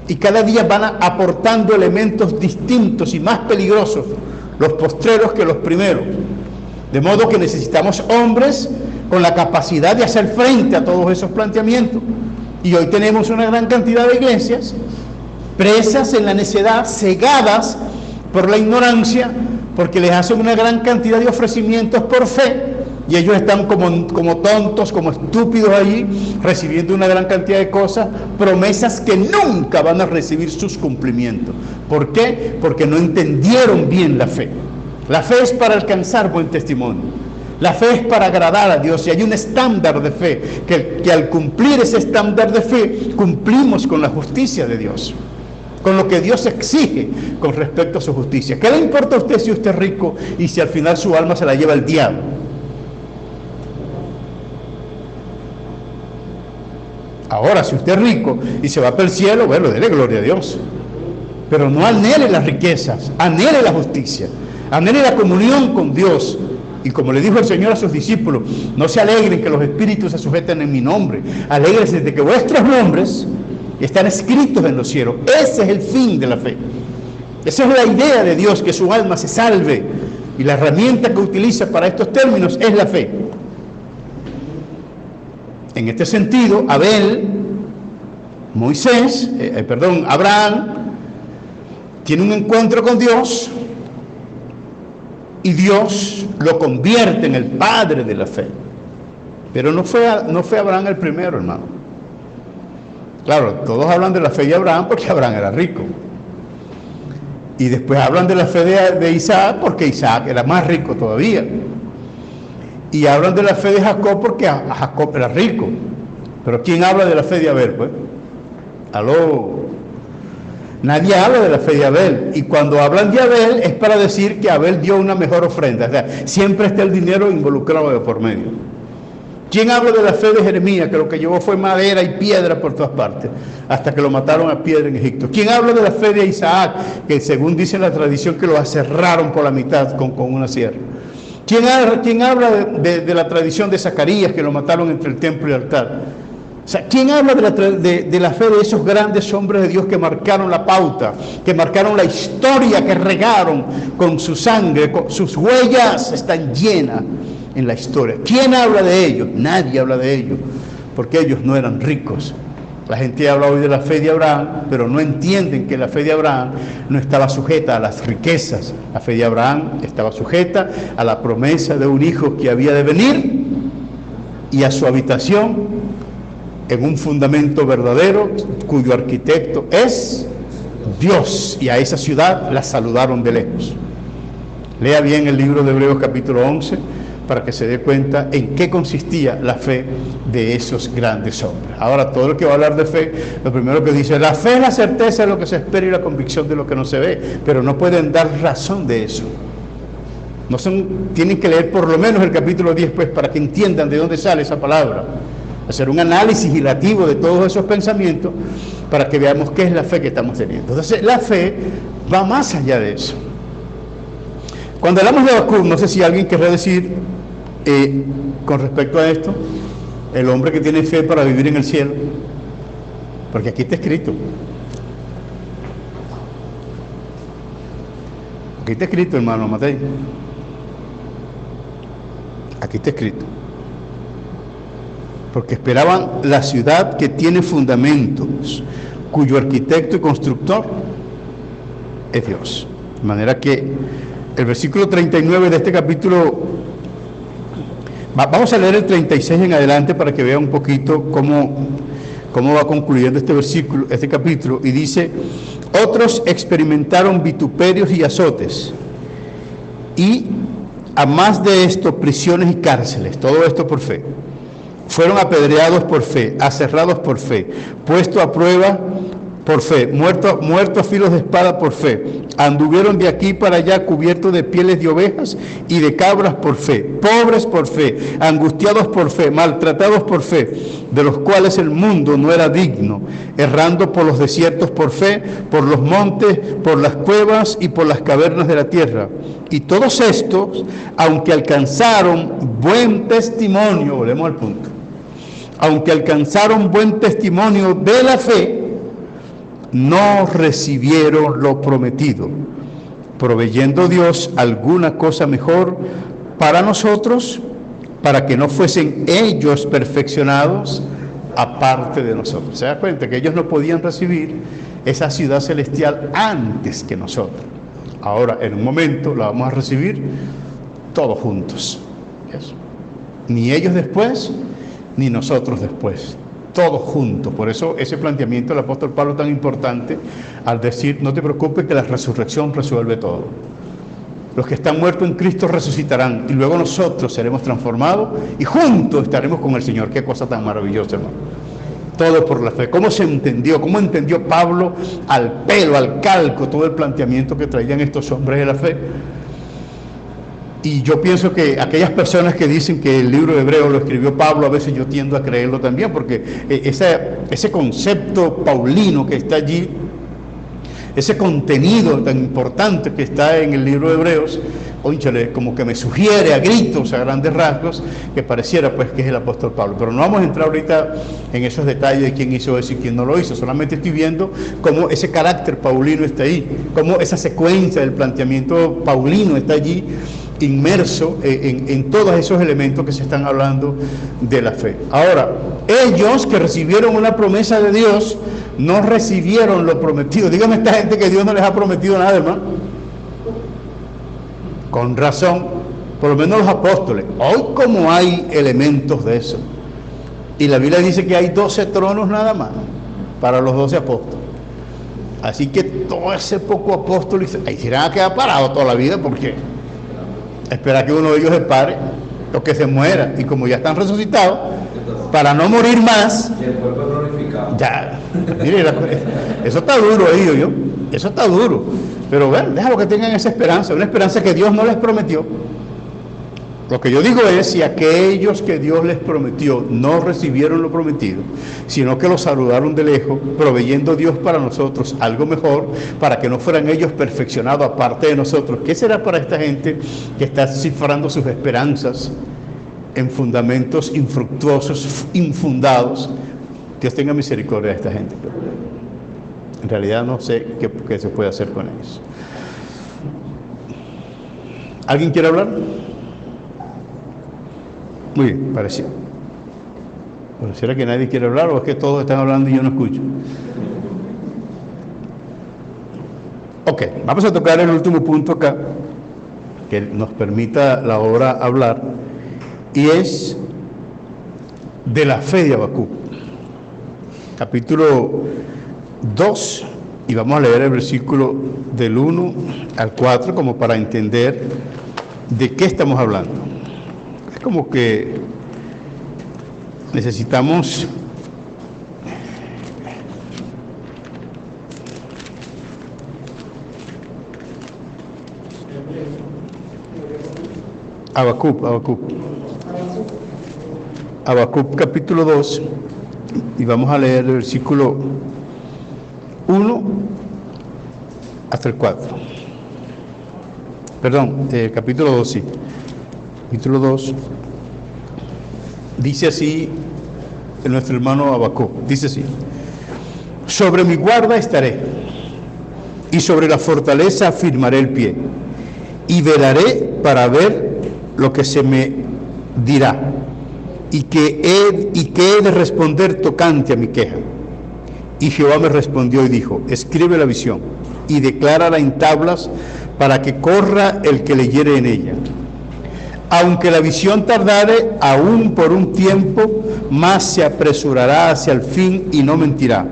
S1: y cada día van aportando elementos distintos y más peligrosos, los postreros que los primeros. De modo que necesitamos hombres con la capacidad de hacer frente a todos esos planteamientos. Y hoy tenemos una gran cantidad de iglesias presas en la necedad, cegadas por la ignorancia, porque les hacen una gran cantidad de ofrecimientos por fe, y ellos están como tontos, como estúpidos allí, recibiendo una gran cantidad de cosas, promesas que nunca van a recibir sus cumplimientos. ¿Por qué? Porque no entendieron bien la fe. La fe es para alcanzar buen testimonio. La fe es para agradar a Dios, y hay un estándar de fe, que al cumplir ese estándar de fe, cumplimos con la justicia de Dios, con lo que Dios exige con respecto a su justicia. ¿Qué le importa a usted si usted es rico y si al final su alma se la lleva el diablo? Ahora, si usted es rico y se va para el cielo, bueno, dele gloria a Dios. Pero no anhele las riquezas, anhele la justicia, anhele la comunión con Dios. Y como le dijo el Señor a sus discípulos, no se alegren que los espíritus se sujeten en mi nombre, alégrense de que vuestros nombres están escritos en los cielos. Ese es el fin de la fe. Esa es la idea de Dios, que su alma se salve. Y la herramienta que utiliza para estos términos es la fe. En este sentido, Abraham tiene un encuentro con Dios y Dios lo convierte en el padre de la fe. Pero no fue Abraham el primero, hermano. Claro, todos hablan de la fe de Abraham porque Abraham era rico. Y después hablan de la fe de Isaac porque Isaac era más rico todavía. Y hablan de la fe de Jacob porque Jacob era rico. Pero ¿quién habla de la fe de Abel, pues? Aló. Nadie habla de la fe de Abel. Y cuando hablan de Abel es para decir que Abel dio una mejor ofrenda. O sea, siempre está el dinero involucrado de por medio. ¿Quién habla de la fe de Jeremías, que lo que llevó fue madera y piedra por todas partes, hasta que lo mataron a piedra en Egipto? ¿Quién habla de la fe de Isaac, que según dice la tradición que lo aserraron por la mitad con una sierra? ¿Quién habla de la tradición de Zacarías, que lo mataron entre el templo y el altar? O sea, ¿quién habla de la fe de esos grandes hombres de Dios que marcaron la pauta, que marcaron la historia, que regaron con su sangre, con sus huellas están llenas en la historia? ¿Quién habla de ellos? Nadie habla de ellos, porque ellos no eran ricos. La gente habla hoy de la fe de Abraham, pero no entienden que la fe de Abraham no estaba sujeta a las riquezas. La fe de Abraham estaba sujeta a la promesa de un hijo que había de venir y a su habitación en un fundamento verdadero cuyo arquitecto es Dios, y a esa ciudad la saludaron de lejos. Lea bien el libro de Hebreos capítulo 11 para que se dé cuenta en qué consistía la fe de esos grandes hombres. Ahora, todo el que va a hablar de fe, lo primero que dice, la fe es la certeza de lo que se espera y la convicción de lo que no se ve, pero no pueden dar razón de eso. Tienen que leer por lo menos el capítulo 10 pues, para que entiendan de dónde sale esa palabra, hacer un análisis hilativo de todos esos pensamientos para que veamos qué es la fe que estamos teniendo. Entonces, la fe va más allá de eso. Cuando hablamos de Habacuc, no sé si alguien querrá decir con respecto a esto, el hombre que tiene fe para vivir en el cielo, porque aquí está escrito. Aquí está escrito, hermano Mateo. Aquí está escrito. Porque esperaban la ciudad que tiene fundamentos, cuyo arquitecto y constructor es Dios. De manera que el versículo 39 de este capítulo, vamos a leer el 36 en adelante para que vea un poquito cómo va concluyendo este versículo, este capítulo, y dice: otros experimentaron vituperios y azotes, y a más de esto, prisiones y cárceles, todo esto por fe. Fueron apedreados por fe, aserrados por fe, puestos a prueba por fe, muertos a filos de espada por fe, anduvieron de aquí para allá cubiertos de pieles de ovejas y de cabras por fe, pobres por fe, angustiados por fe, maltratados por fe, de los cuales el mundo no era digno, errando por los desiertos por fe, por los montes, por las cuevas y por las cavernas de la tierra. Y todos estos, aunque alcanzaron buen testimonio, volvemos al punto, aunque alcanzaron buen testimonio de la fe, no recibieron lo prometido, proveyendo Dios alguna cosa mejor para nosotros, para que no fuesen ellos perfeccionados aparte de nosotros. Se da cuenta que ellos no podían recibir esa ciudad celestial antes que nosotros. Ahora, en un momento, la vamos a recibir todos juntos. Eso. Ni ellos después, ni nosotros después. Todos juntos. Por eso ese planteamiento del apóstol Pablo es tan importante al decir: no te preocupes, que la resurrección resuelve todo. Los que están muertos en Cristo resucitarán y luego nosotros seremos transformados y juntos estaremos con el Señor. Qué cosa tan maravillosa, hermano. Todo por la fe. ¿Cómo se entendió? ¿Cómo entendió Pablo al pelo, al calco, todo el planteamiento que traían estos hombres de la fe? Y yo pienso que aquellas personas que dicen que el libro de Hebreos lo escribió Pablo, a veces yo tiendo a creerlo también, porque ese concepto paulino que está allí, ese contenido tan importante que está en el libro de Hebreos, ónchale, como que me sugiere a gritos, a grandes rasgos, que pareciera pues que es el apóstol Pablo. Pero no vamos a entrar ahorita en esos detalles de quién hizo eso y quién no lo hizo. Solamente estoy viendo cómo ese carácter paulino está ahí, cómo esa secuencia del planteamiento paulino está allí, inmerso en todos esos elementos que se están hablando de la fe. Ahora, ellos que recibieron una promesa de Dios, no recibieron lo prometido. Dígame esta gente que Dios no les ha prometido nada, hermano. Con razón, por lo menos los apóstoles. Hoy como hay elementos de eso. Y la Biblia dice que hay 12 tronos nada más para los 12 apóstoles. Así que todo ese poco apóstol, ahí se van a quedar parados toda la vida, porque espera que uno de ellos se pare o que se muera, y como ya están resucitados, para no morir más,
S3: y el cuerpo glorificado.
S1: Ya, mire, eso está duro ahí, yo, eso está duro, pero bueno, déjalo que tengan esa esperanza, una esperanza que Dios no les prometió. Lo que yo digo es, si aquellos que Dios les prometió no recibieron lo prometido, sino que lo saludaron de lejos, proveyendo Dios para nosotros algo mejor, para que no fueran ellos perfeccionados aparte de nosotros, ¿qué será para esta gente que está cifrando sus esperanzas en fundamentos infructuosos, infundados? Dios tenga misericordia de esta gente. En realidad no sé qué se puede hacer con ellos. ¿Alguien quiere hablar? Muy bien, pareciera que nadie quiere hablar, o es que todos están hablando y yo no escucho. Ok, vamos a tocar el último punto acá, que nos permita la hora hablar, y es de la fe de Habacuc. Capítulo 2, y vamos a leer el versículo del 1 al 4, como para entender de qué estamos hablando. Es como que necesitamos Habacuc capítulo 2, y vamos a leer el versículo 1 hasta el 4. Perdón, capítulo 2, sí. Capítulo 2. Dice así nuestro hermano Habacuc, dice así: sobre mi guarda estaré, y sobre la fortaleza afirmaré el pie, y velaré para ver lo que se me dirá, y que he de responder tocante a mi queja. Y Jehová me respondió y dijo: escribe la visión, y declárala en tablas, para que corra el que leyere en ella. Aunque la visión tardare, aún por un tiempo, más se apresurará hacia el fin y no mentirá.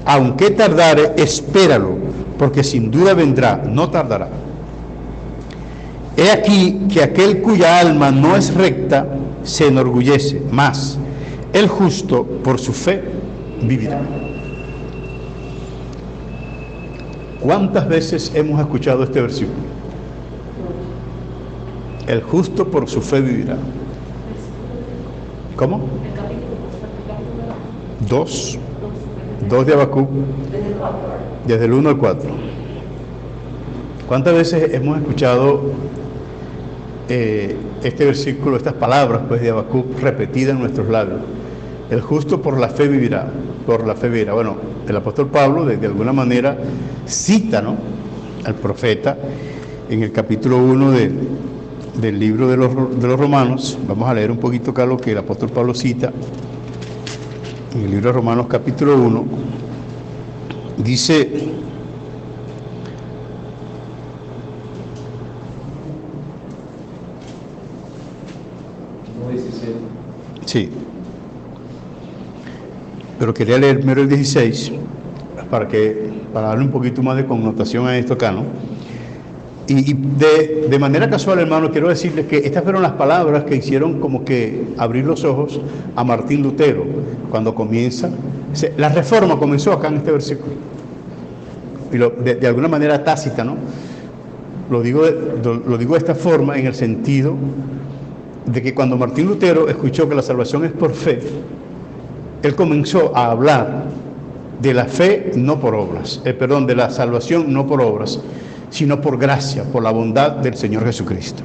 S1: Aunque tardare, espéralo, porque sin duda vendrá, no tardará. He aquí que aquel cuya alma no es recta se enorgullece, mas el justo por su fe vivirá. ¿Cuántas veces hemos escuchado este versículo? El justo por su fe vivirá. ¿Cómo? Dos de Habacuc, desde el 1 al 4. ¿Cuántas veces hemos escuchado este versículo, estas palabras pues de Habacuc repetidas en nuestros labios? El justo por la fe vivirá, por la fe vivirá. Bueno, el apóstol Pablo de alguna manera cita, ¿no?, al profeta en el capítulo 1 del libro de los Romanos. Vamos a leer un poquito acá lo que el apóstol Pablo cita en el libro de Romanos capítulo 1. Dice: sí, pero quería leer primero el 16 para darle un poquito más de connotación a esto acá, ¿no? Y de manera casual, hermano, quiero decirles que estas fueron las palabras que hicieron como que abrir los ojos a Martín Lutero cuando comienza. La reforma comenzó acá en este versículo. Y de alguna manera tácita, ¿no? Lo digo de esta forma, en el sentido de que cuando Martín Lutero escuchó que la salvación es por fe, él comenzó a hablar de la fe no por obras, de la salvación no por obras, sino por gracia, por la bondad del Señor Jesucristo.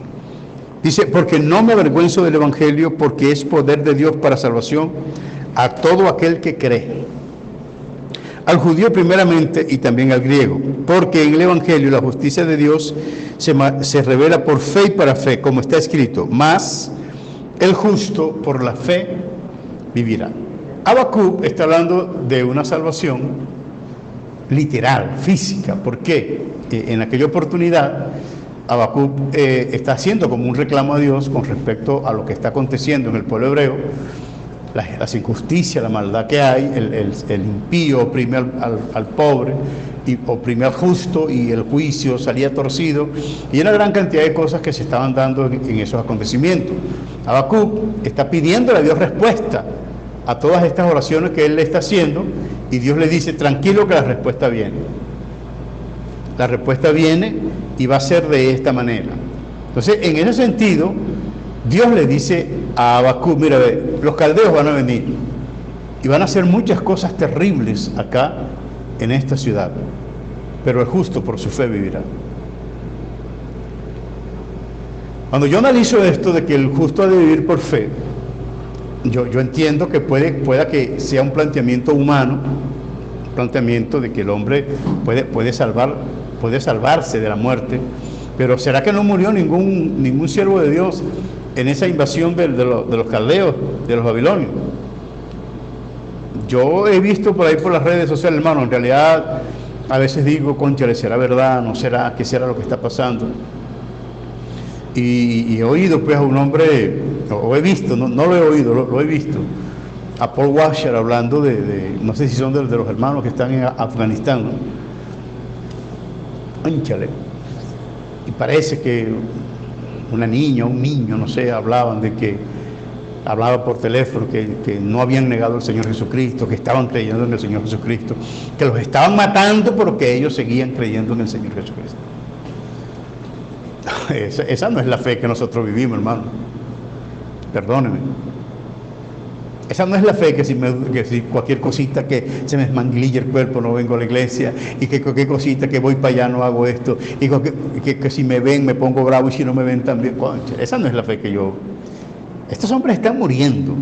S1: Dice: porque no me avergüenzo del Evangelio, porque es poder de Dios para salvación a todo aquel que cree, al judío primeramente y también al griego, porque en el Evangelio la justicia de Dios se revela por fe y para fe, como está escrito: mas el justo por la fe vivirá. Habacuc está hablando de una salvación literal, física. ¿Por qué? En aquella oportunidad Habacuc está haciendo como un reclamo a Dios con respecto a lo que está aconteciendo en el pueblo hebreo, las injusticias, la maldad que hay, el impío oprime al pobre y oprime al justo, y el juicio salía torcido, y una gran cantidad de cosas que se estaban dando en esos acontecimientos. Habacuc está pidiéndole a Dios respuesta a todas estas oraciones que él le está haciendo, y Dios le dice: tranquilo, que la respuesta viene. La respuesta viene y va a ser de esta manera. Entonces, en ese sentido, Dios le dice a Habacuc: mira, los caldeos van a venir y van a hacer muchas cosas terribles acá en esta ciudad, pero el justo por su fe vivirá. Cuando yo analizo esto de que el justo ha de vivir por fe, yo entiendo que pueda que sea un planteamiento humano, un planteamiento de que el hombre puede salvarse de la muerte, pero ¿será que no murió ningún siervo de Dios en esa invasión de los caldeos, de los babilonios? Yo he visto por ahí por las redes sociales, hermano, en realidad a veces digo: cónchale, ¿será verdad? ¿No será? ¿Qué será lo que está pasando? Y he oído pues a un hombre, o he visto, no lo he oído, lo he visto, a Paul Washer hablando no sé si son de los hermanos que están en Afganistán, ¿no? Cónchale. Y parece que una niña, un niño, no sé, hablaba por teléfono que no habían negado al Señor Jesucristo, que estaban creyendo en el Señor Jesucristo, que los estaban matando porque ellos seguían creyendo en el Señor Jesucristo. Esa no es la fe que nosotros vivimos, hermano. Perdónenme. Esa no es la fe que si cualquier cosita que se me esmanguililla el cuerpo no vengo a la iglesia, y que cualquier cosita que voy para allá no hago esto, y que si me ven me pongo bravo, y si no me ven también. Esa no es la fe que yo... Estos hombres están muriendo.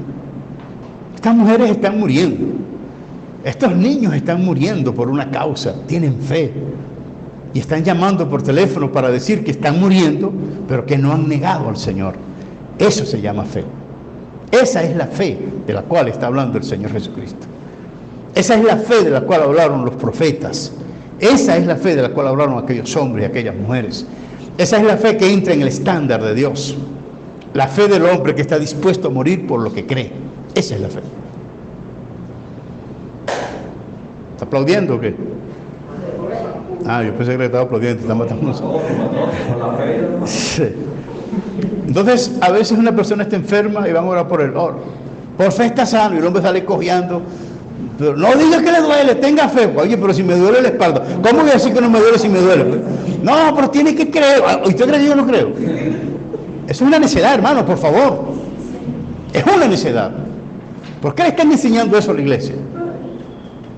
S1: Estas mujeres están muriendo. Estos niños están muriendo por una causa. Tienen fe. Y están llamando por teléfono para decir que están muriendo, pero que no han negado al Señor. Eso se llama fe. Esa es la fe de la cual está hablando el Señor Jesucristo. Esa es la fe de la cual hablaron los profetas. Esa es la fe de la cual hablaron aquellos hombres y aquellas mujeres. Esa es la fe que entra en el estándar de Dios. La fe del hombre que está dispuesto a morir por lo que cree. Esa es la fe. ¿Está aplaudiendo o qué? Ah, yo pensé que le estaba aplaudiendo. Está matando. Sí. Entonces, a veces una persona está enferma y van a orar por él. Por fe está sano, y el hombre sale cojeando. Pero no diga que le duele, tenga fe. Oye, pero si me duele la espalda, ¿cómo voy a decir que no me duele si me duele? No, pero tiene que creer. ¿Usted cree que yo no creo? Eso es una necedad, hermano, por favor. Es una necedad. ¿Por qué le están enseñando eso a la iglesia?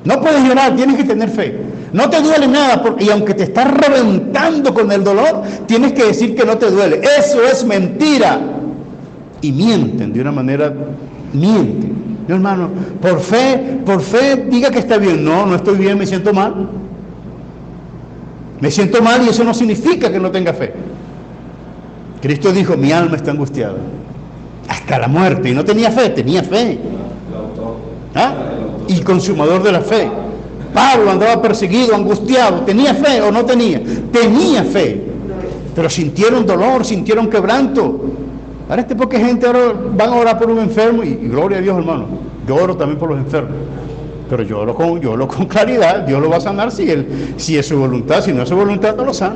S1: No puedes llorar, tienes que tener fe. No te duele nada, y aunque te estás reventando con el dolor, tienes que decir que no te duele. Eso es mentira. Y mienten de una manera, mienten. No, hermano, por fe, diga que está bien. No, no estoy bien, me siento mal. Me siento mal y eso no significa que no tenga fe. Cristo dijo, mi alma está angustiada. Hasta la muerte. Y no tenía fe, tenía fe. ¿Ah? Y consumador de la fe. Pablo andaba perseguido, angustiado. ¿Tenía fe o no tenía? Tenía fe. Pero sintieron dolor, sintieron quebranto. Ahora este poca gente ahora van a orar por un enfermo y gloria a Dios, hermano. Yo oro también por los enfermos. Pero yo oro con claridad. Dios lo va a sanar si es su voluntad. Si no es su voluntad, no lo sana.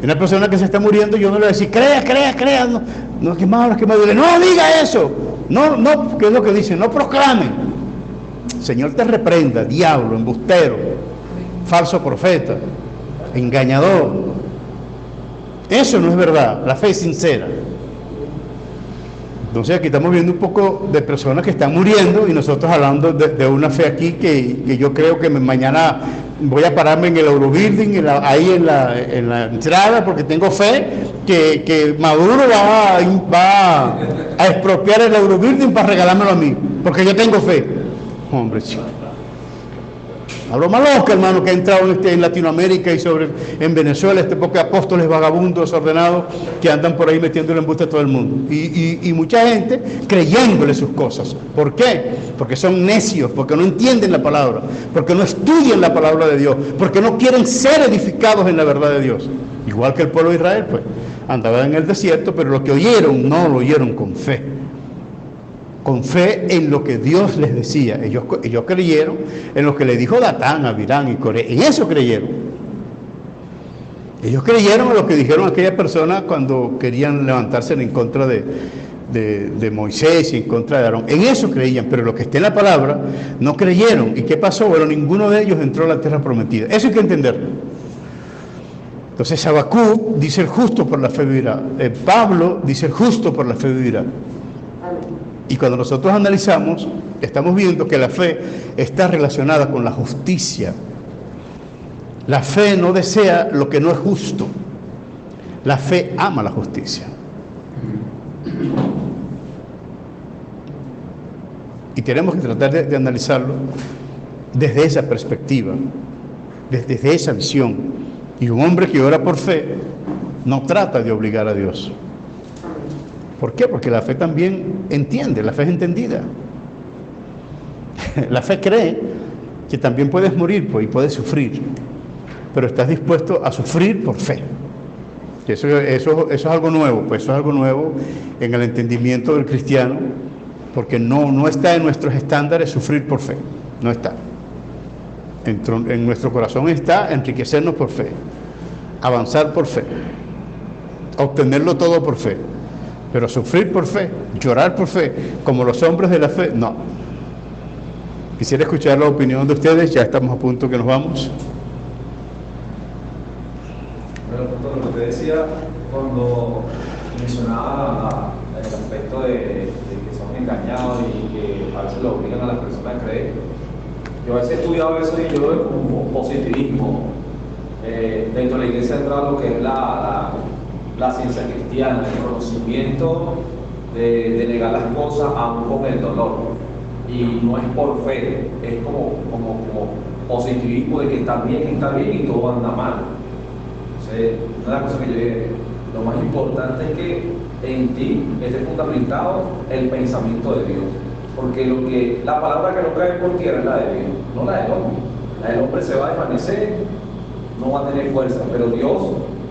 S1: Una persona que se está muriendo, yo no le voy a decir, crea. No, que malo, que me duele. No diga eso. No, ¿qué es lo que dice? No proclame. Señor te reprenda, diablo, embustero, falso profeta, engañador. Eso no es verdad, la fe es sincera. Entonces aquí estamos viendo un poco de personas que están muriendo y nosotros hablando de una fe aquí que yo creo que mañana voy a pararme en el Eurobuilding, ahí en la entrada, porque tengo fe que Maduro va a expropiar el Eurobuilding para regalármelo a mí, porque yo tengo fe. Hombre, chico. Hablo más loca, hermano, que ha entrado en Latinoamérica y en Venezuela, este poco de apóstoles vagabundos, desordenados, que andan por ahí metiéndole embuste a todo el mundo. Y mucha gente creyéndole sus cosas. ¿Por qué? Porque son necios, porque no entienden la palabra, porque no estudian la palabra de Dios, porque no quieren ser edificados en la verdad de Dios. Igual que el pueblo de Israel, pues, andaba en el desierto, pero lo que oyeron, no lo oyeron con fe. Con fe en lo que Dios les decía. Ellos creyeron en lo que le dijo Datán, Abirán y Coré. En eso creyeron. Ellos creyeron en lo que dijeron aquellas personas cuando querían levantarse en contra de Moisés y en contra de Aarón. En eso creían, pero lo que está en la palabra no creyeron. ¿Y qué pasó? Bueno, ninguno de ellos entró a la tierra prometida. Eso hay que entenderlo. Entonces Habacuc dice el justo por la fe vivirá. Pablo dice el justo por la fe vivirá. Y cuando nosotros analizamos, estamos viendo que la fe está relacionada con la justicia. La fe no desea lo que no es justo. La fe ama la justicia. Y tenemos que tratar de analizarlo desde esa perspectiva, desde esa visión. Y un hombre que ora por fe no trata de obligar a Dios. ¿Por qué? Porque la fe también entiende, la fe es entendida. La fe cree que también puedes morir y puedes sufrir, pero estás dispuesto a sufrir por fe. Eso es algo nuevo, pues eso es algo nuevo en el entendimiento del cristiano, porque no está en nuestros estándares sufrir por fe, no está. En nuestro corazón está enriquecernos por fe, avanzar por fe, obtenerlo todo por fe. Pero sufrir por fe, llorar por fe, como los hombres de la fe, no. Quisiera escuchar la opinión de ustedes, ya estamos a punto que nos vamos.
S3: Bueno, lo que te decía cuando mencionaba el aspecto de que son engañados y que a veces lo obligan a las personas a creer. Yo a veces he estudiado eso y yo lo veo como positivismo. Dentro de la iglesia entra lo que es la ciencia cristiana, el conocimiento de negar las cosas aún con el dolor. Y no es por fe, es como positivismo de que está bien y todo anda mal. Entonces, una de las cosas que yo dije, lo más importante es que en ti esté fundamentado el pensamiento de Dios. Porque la palabra que no cae por tierra es la de Dios, no la del hombre. La del hombre se va a desvanecer, no va a tener fuerza, pero Dios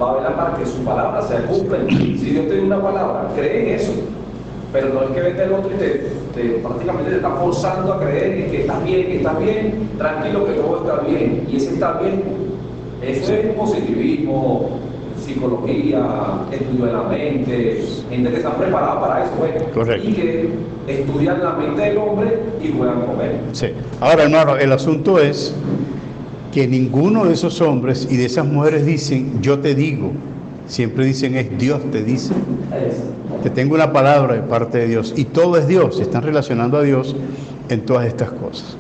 S3: va a velar para que su palabra se cumpla en ti. Si Dios te dio una palabra, cree en eso. Pero no es que vete el otro y prácticamente te está forzando a creer en que estás bien, tranquilo que todo está bien. Y ese está bien, eso es positivismo, psicología, estudio de la mente, gente que está preparada para eso,
S1: Correcto.
S3: Y que estudian la mente del hombre y juegan con él.
S1: Sí. Ahora, hermano, el asunto es que ninguno de esos hombres y de esas mujeres dicen, yo te digo. Siempre dicen, es Dios te dice. Te tengo una palabra de parte de Dios. Y todo es Dios. Se están relacionando a Dios en todas estas cosas.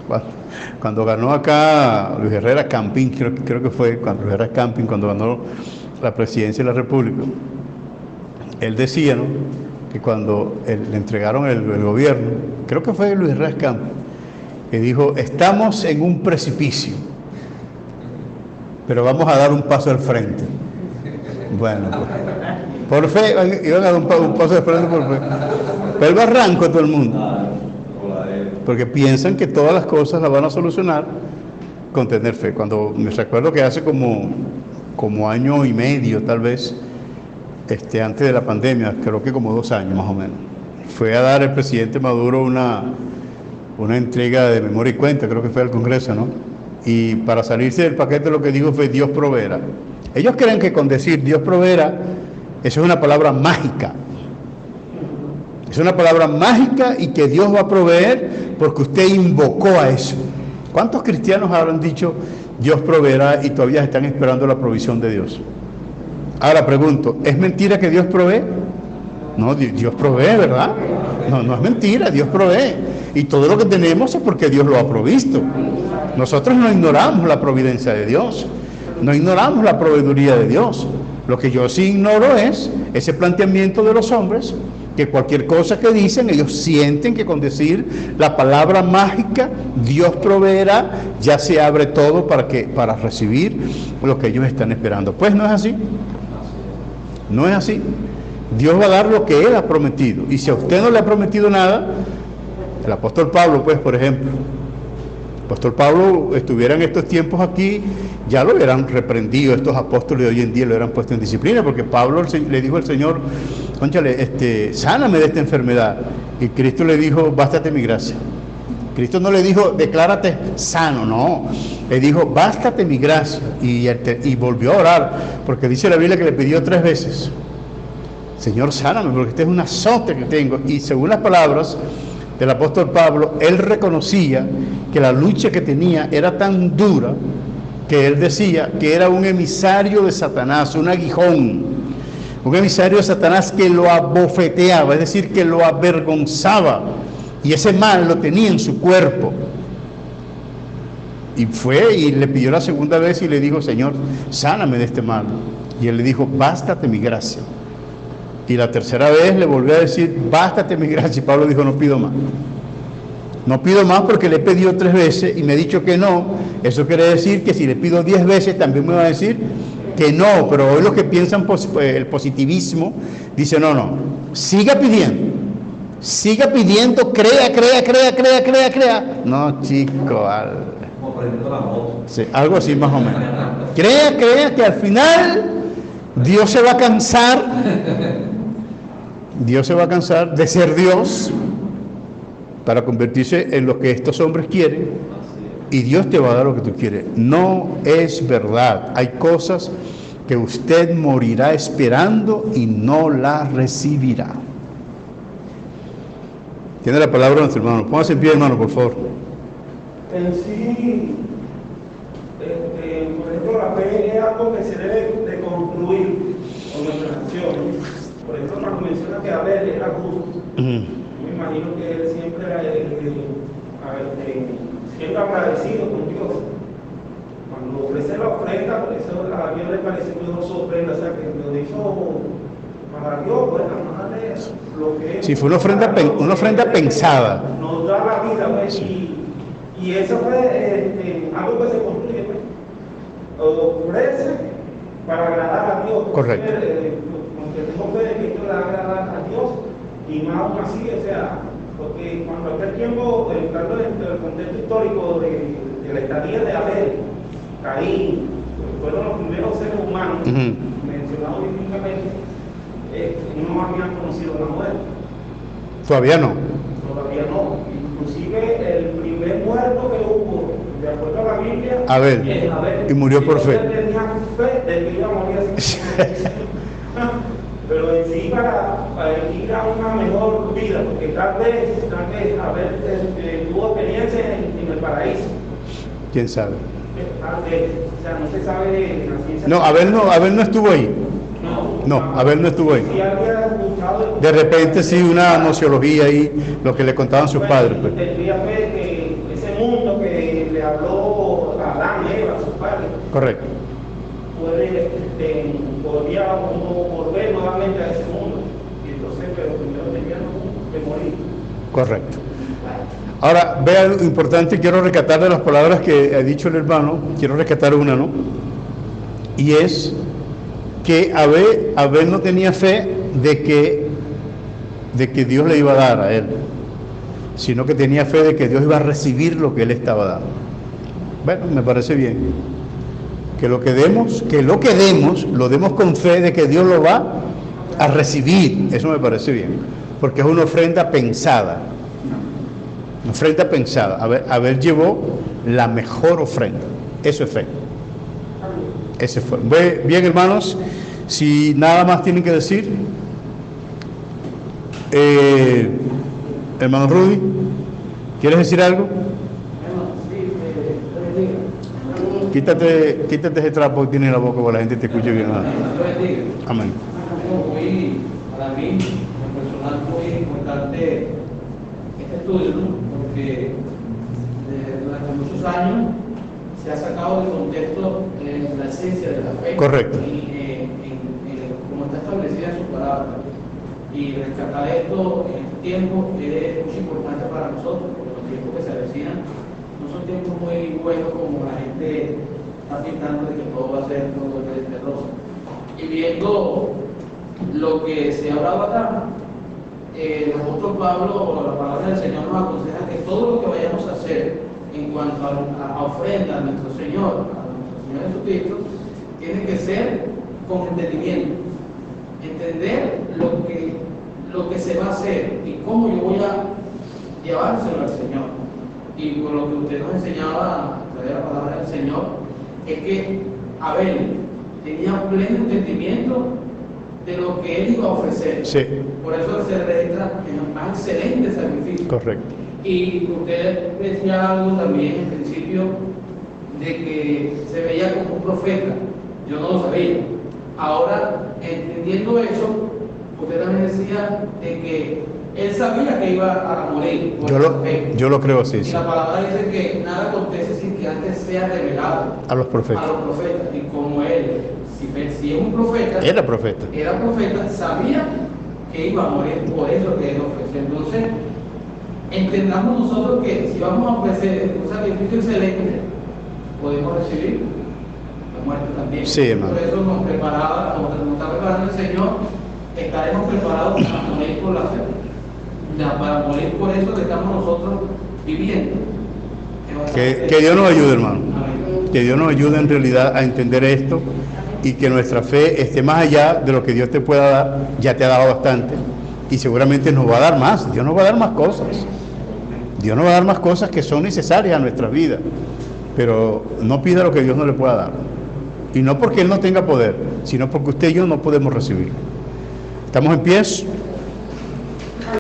S1: Cuando ganó acá Luis Herrera Campín, creo que fue cuando Luis Herrera Campín, cuando ganó la presidencia de la República, él decía, ¿no?, que cuando le entregaron el gobierno, creo que fue Luis Herrera Campín, que dijo, estamos en un precipicio, pero vamos a dar un paso al frente. Bueno, pues, por fe, iban a dar un paso al frente por fe. Pero el barranco a todo el mundo. Porque piensan que todas las cosas las van a solucionar con tener fe. Cuando me recuerdo que hace como año y medio, tal vez, antes de la pandemia, creo que como 2 años más o menos, fue a dar el presidente Maduro una entrega de memoria y cuenta, creo que fue al Congreso, ¿no? Y para salirse del paquete lo que dijo fue Dios proveerá. Ellos creen que con decir Dios proveerá, eso es una palabra mágica. Es una palabra mágica y que Dios va a proveer porque usted invocó a eso. ¿Cuántos cristianos habrán dicho Dios proveerá y todavía están esperando la provisión de Dios? Ahora pregunto, ¿es mentira que Dios provee? No, Dios provee, ¿verdad? No es mentira, Dios provee. Y todo lo que tenemos es porque Dios lo ha provisto. Nosotros no ignoramos la providencia de Dios, no ignoramos la proveeduría de Dios. Lo que yo sí ignoro es ese planteamiento de los hombres, que cualquier cosa que dicen, ellos sienten que con decir la palabra mágica, Dios proveerá, ya se abre todo para recibir lo que ellos están esperando. Pues no es así. No es así. Dios va a dar lo que Él ha prometido. Y si a usted no le ha prometido nada, el apóstol Pablo, pues, por ejemplo, el apóstol Pablo estuviera en estos tiempos aquí, ya lo hubieran reprendido, estos apóstoles de hoy en día lo hubieran puesto en disciplina, porque Pablo le dijo al Señor, cónchale, sáname de esta enfermedad. Y Cristo le dijo, bástate mi gracia. Cristo no le dijo, declárate sano, no. Le dijo, bástate mi gracia. Y volvió a orar, porque dice la Biblia que le pidió 3 veces. Señor, sáname, porque este es un azote que tengo. Y según las palabras del apóstol Pablo, él reconocía que la lucha que tenía era tan dura que él decía que era un emisario de Satanás, un aguijón, un emisario de Satanás que lo abofeteaba, es decir, que lo avergonzaba, y ese mal lo tenía en su cuerpo. Y fue y le pidió la segunda vez y le dijo, Señor, sáname de este mal. Y él le dijo, bástate mi gracia. Y la tercera vez le volvió a decir, bástate mi gracia. Y Pablo dijo, no pido más. No pido más porque le he pedido 3 veces y me ha dicho que no. Eso quiere decir que si le pido 10 veces también me va a decir que no. Pero hoy los que piensan el positivismo dicen, no, siga pidiendo, crea. No, chico, sí, algo así más o menos. Crea que al final Dios se va a cansar. Dios se va a cansar de ser Dios para convertirse en lo que estos hombres quieren, y Dios te va a dar lo que tú quieres. No es verdad. Hay cosas que usted morirá esperando y no las recibirá. Tiene la palabra nuestro hermano. Póngase en pie, hermano, por favor.
S4: En sí, por ejemplo, la fe es algo que se debe de construir con nuestras acciones. Por ejemplo, cuando menciona que Abel era justo, me imagino que él siempre agradecido con Dios. Cuando ofrece la ofrenda, por eso a Dios le parece que uno sorprenda, o sea, que lo hizo para Dios, pues, nada más darle lo que es.
S1: Sí, fue una ofrenda pensada.
S4: Nos da la vida, pues, y eso fue algo que se construye, pues. Ofrece para agradar a Dios.
S1: Correcto.
S4: Aunque tengo fe de que esto le va a agradar a Dios, y más aún así, o sea, porque cuando aquel tiempo, entrando dentro del contexto histórico de la estadía de Abel, Caín, fueron los primeros seres humanos mencionados bíblicamente, no habían conocido la muerte.
S1: Todavía no.
S4: Todavía no. Inclusive el primer muerto que hubo, de acuerdo a la Biblia,
S1: Abel.
S4: es Abel.
S1: Y murió por fe.
S4: Tenía fe de que iba a morir así. Pero en sí para ir a una mejor vida, porque tal vez Abel tuvo experiencia en el paraíso.
S1: ¿Quién sabe?
S4: Tal vez, o sea, no se sabe de la ciencia.
S1: No, Abel no estuvo ahí. No, Abel no estuvo ahí.
S4: Sí, había escuchado
S1: De repente sí, una nociología ahí, lo que le contaban sus padres. Pues.
S4: Tendría fe que ese mundo que le habló a Adán, Eva, sus padres,
S1: Correcto.
S4: podría uno volver nuevamente a ese mundo. Y entonces, pero primero tenía que morir.
S1: Correcto. Ahora, vea lo importante, quiero rescatar de las palabras que ha dicho el hermano, quiero rescatar una, ¿no? Y es que Abel no tenía fe de que Dios le iba a dar a él, sino que tenía fe de que Dios iba a recibir lo que él estaba dando. Bueno, me parece bien. Que lo que demos, lo demos con fe de que Dios lo va a recibir. Eso me parece bien, porque es una ofrenda pensada. Una ofrenda pensada. Abel llevó la mejor ofrenda. Eso es fe. Ese fue. Bien, hermanos, si nada más tienen que decir, hermano Rudy, ¿quieres decir algo? Quítate ese trapo que tiene en la boca para que la gente te escuche bien. Amén.
S5: Para mí, en personal, muy importante este estudio, ¿no? Porque durante muchos años se ha sacado del contexto la esencia de la fe.
S1: Correcto.
S5: Y como está establecida en su palabra. Y rescatar esto en este tiempo es muy importante para nosotros, porque los tiempos que se avecinan no son tiempos muy buenos como la gente está pintando de que todo va a ser todo de rosa. Y viendo lo que se ha hablado acá, el apóstol Pablo, la palabra del Señor nos aconseja que todo lo que vayamos a hacer en cuanto a ofrenda a nuestro Señor Jesucristo, tiene que ser con entendimiento. Entender lo que se va a hacer y cómo yo voy a llevárselo al Señor. Y con lo que usted nos enseñaba a través de la palabra del Señor, es que Abel tenía pleno entendimiento de lo que él iba a ofrecer.
S1: Sí.
S5: Por eso se registra en un más excelente sacrificio.
S1: Correcto.
S5: Y usted decía algo también en principio de que se veía como un profeta. Yo no lo sabía. Ahora, entendiendo eso, usted también decía de que él sabía que iba a morir.
S1: Yo lo creo así.
S5: Y
S1: Sí.
S5: la palabra dice que nada acontece sin que antes sea revelado
S1: A los profetas.
S5: a los profetas. Y como él, si es un profeta,
S1: Era profeta.
S5: sabía que iba a morir, por eso que él ofreció. Entonces, entendamos nosotros que si vamos a ofrecer un sacrificio excelente, podemos recibir la muerte también.
S1: Sí, hermano.
S5: Por eso nos está preparando el Señor, estaremos preparados para morir por la fe. Para morir por eso que estamos nosotros viviendo.
S1: Que Dios nos ayude, hermano.
S5: Amén.
S1: Que Dios nos ayude en realidad a entender esto y que nuestra fe esté más allá de lo que Dios te pueda dar. Ya te ha dado bastante y seguramente nos va a dar más. Dios nos va a dar más cosas. Dios nos va a dar más cosas que son necesarias a nuestra vida. Pero no pida lo que Dios no le pueda dar. Y no porque Él no tenga poder, sino porque usted y yo no podemos recibirlo. ¿Estamos en pie?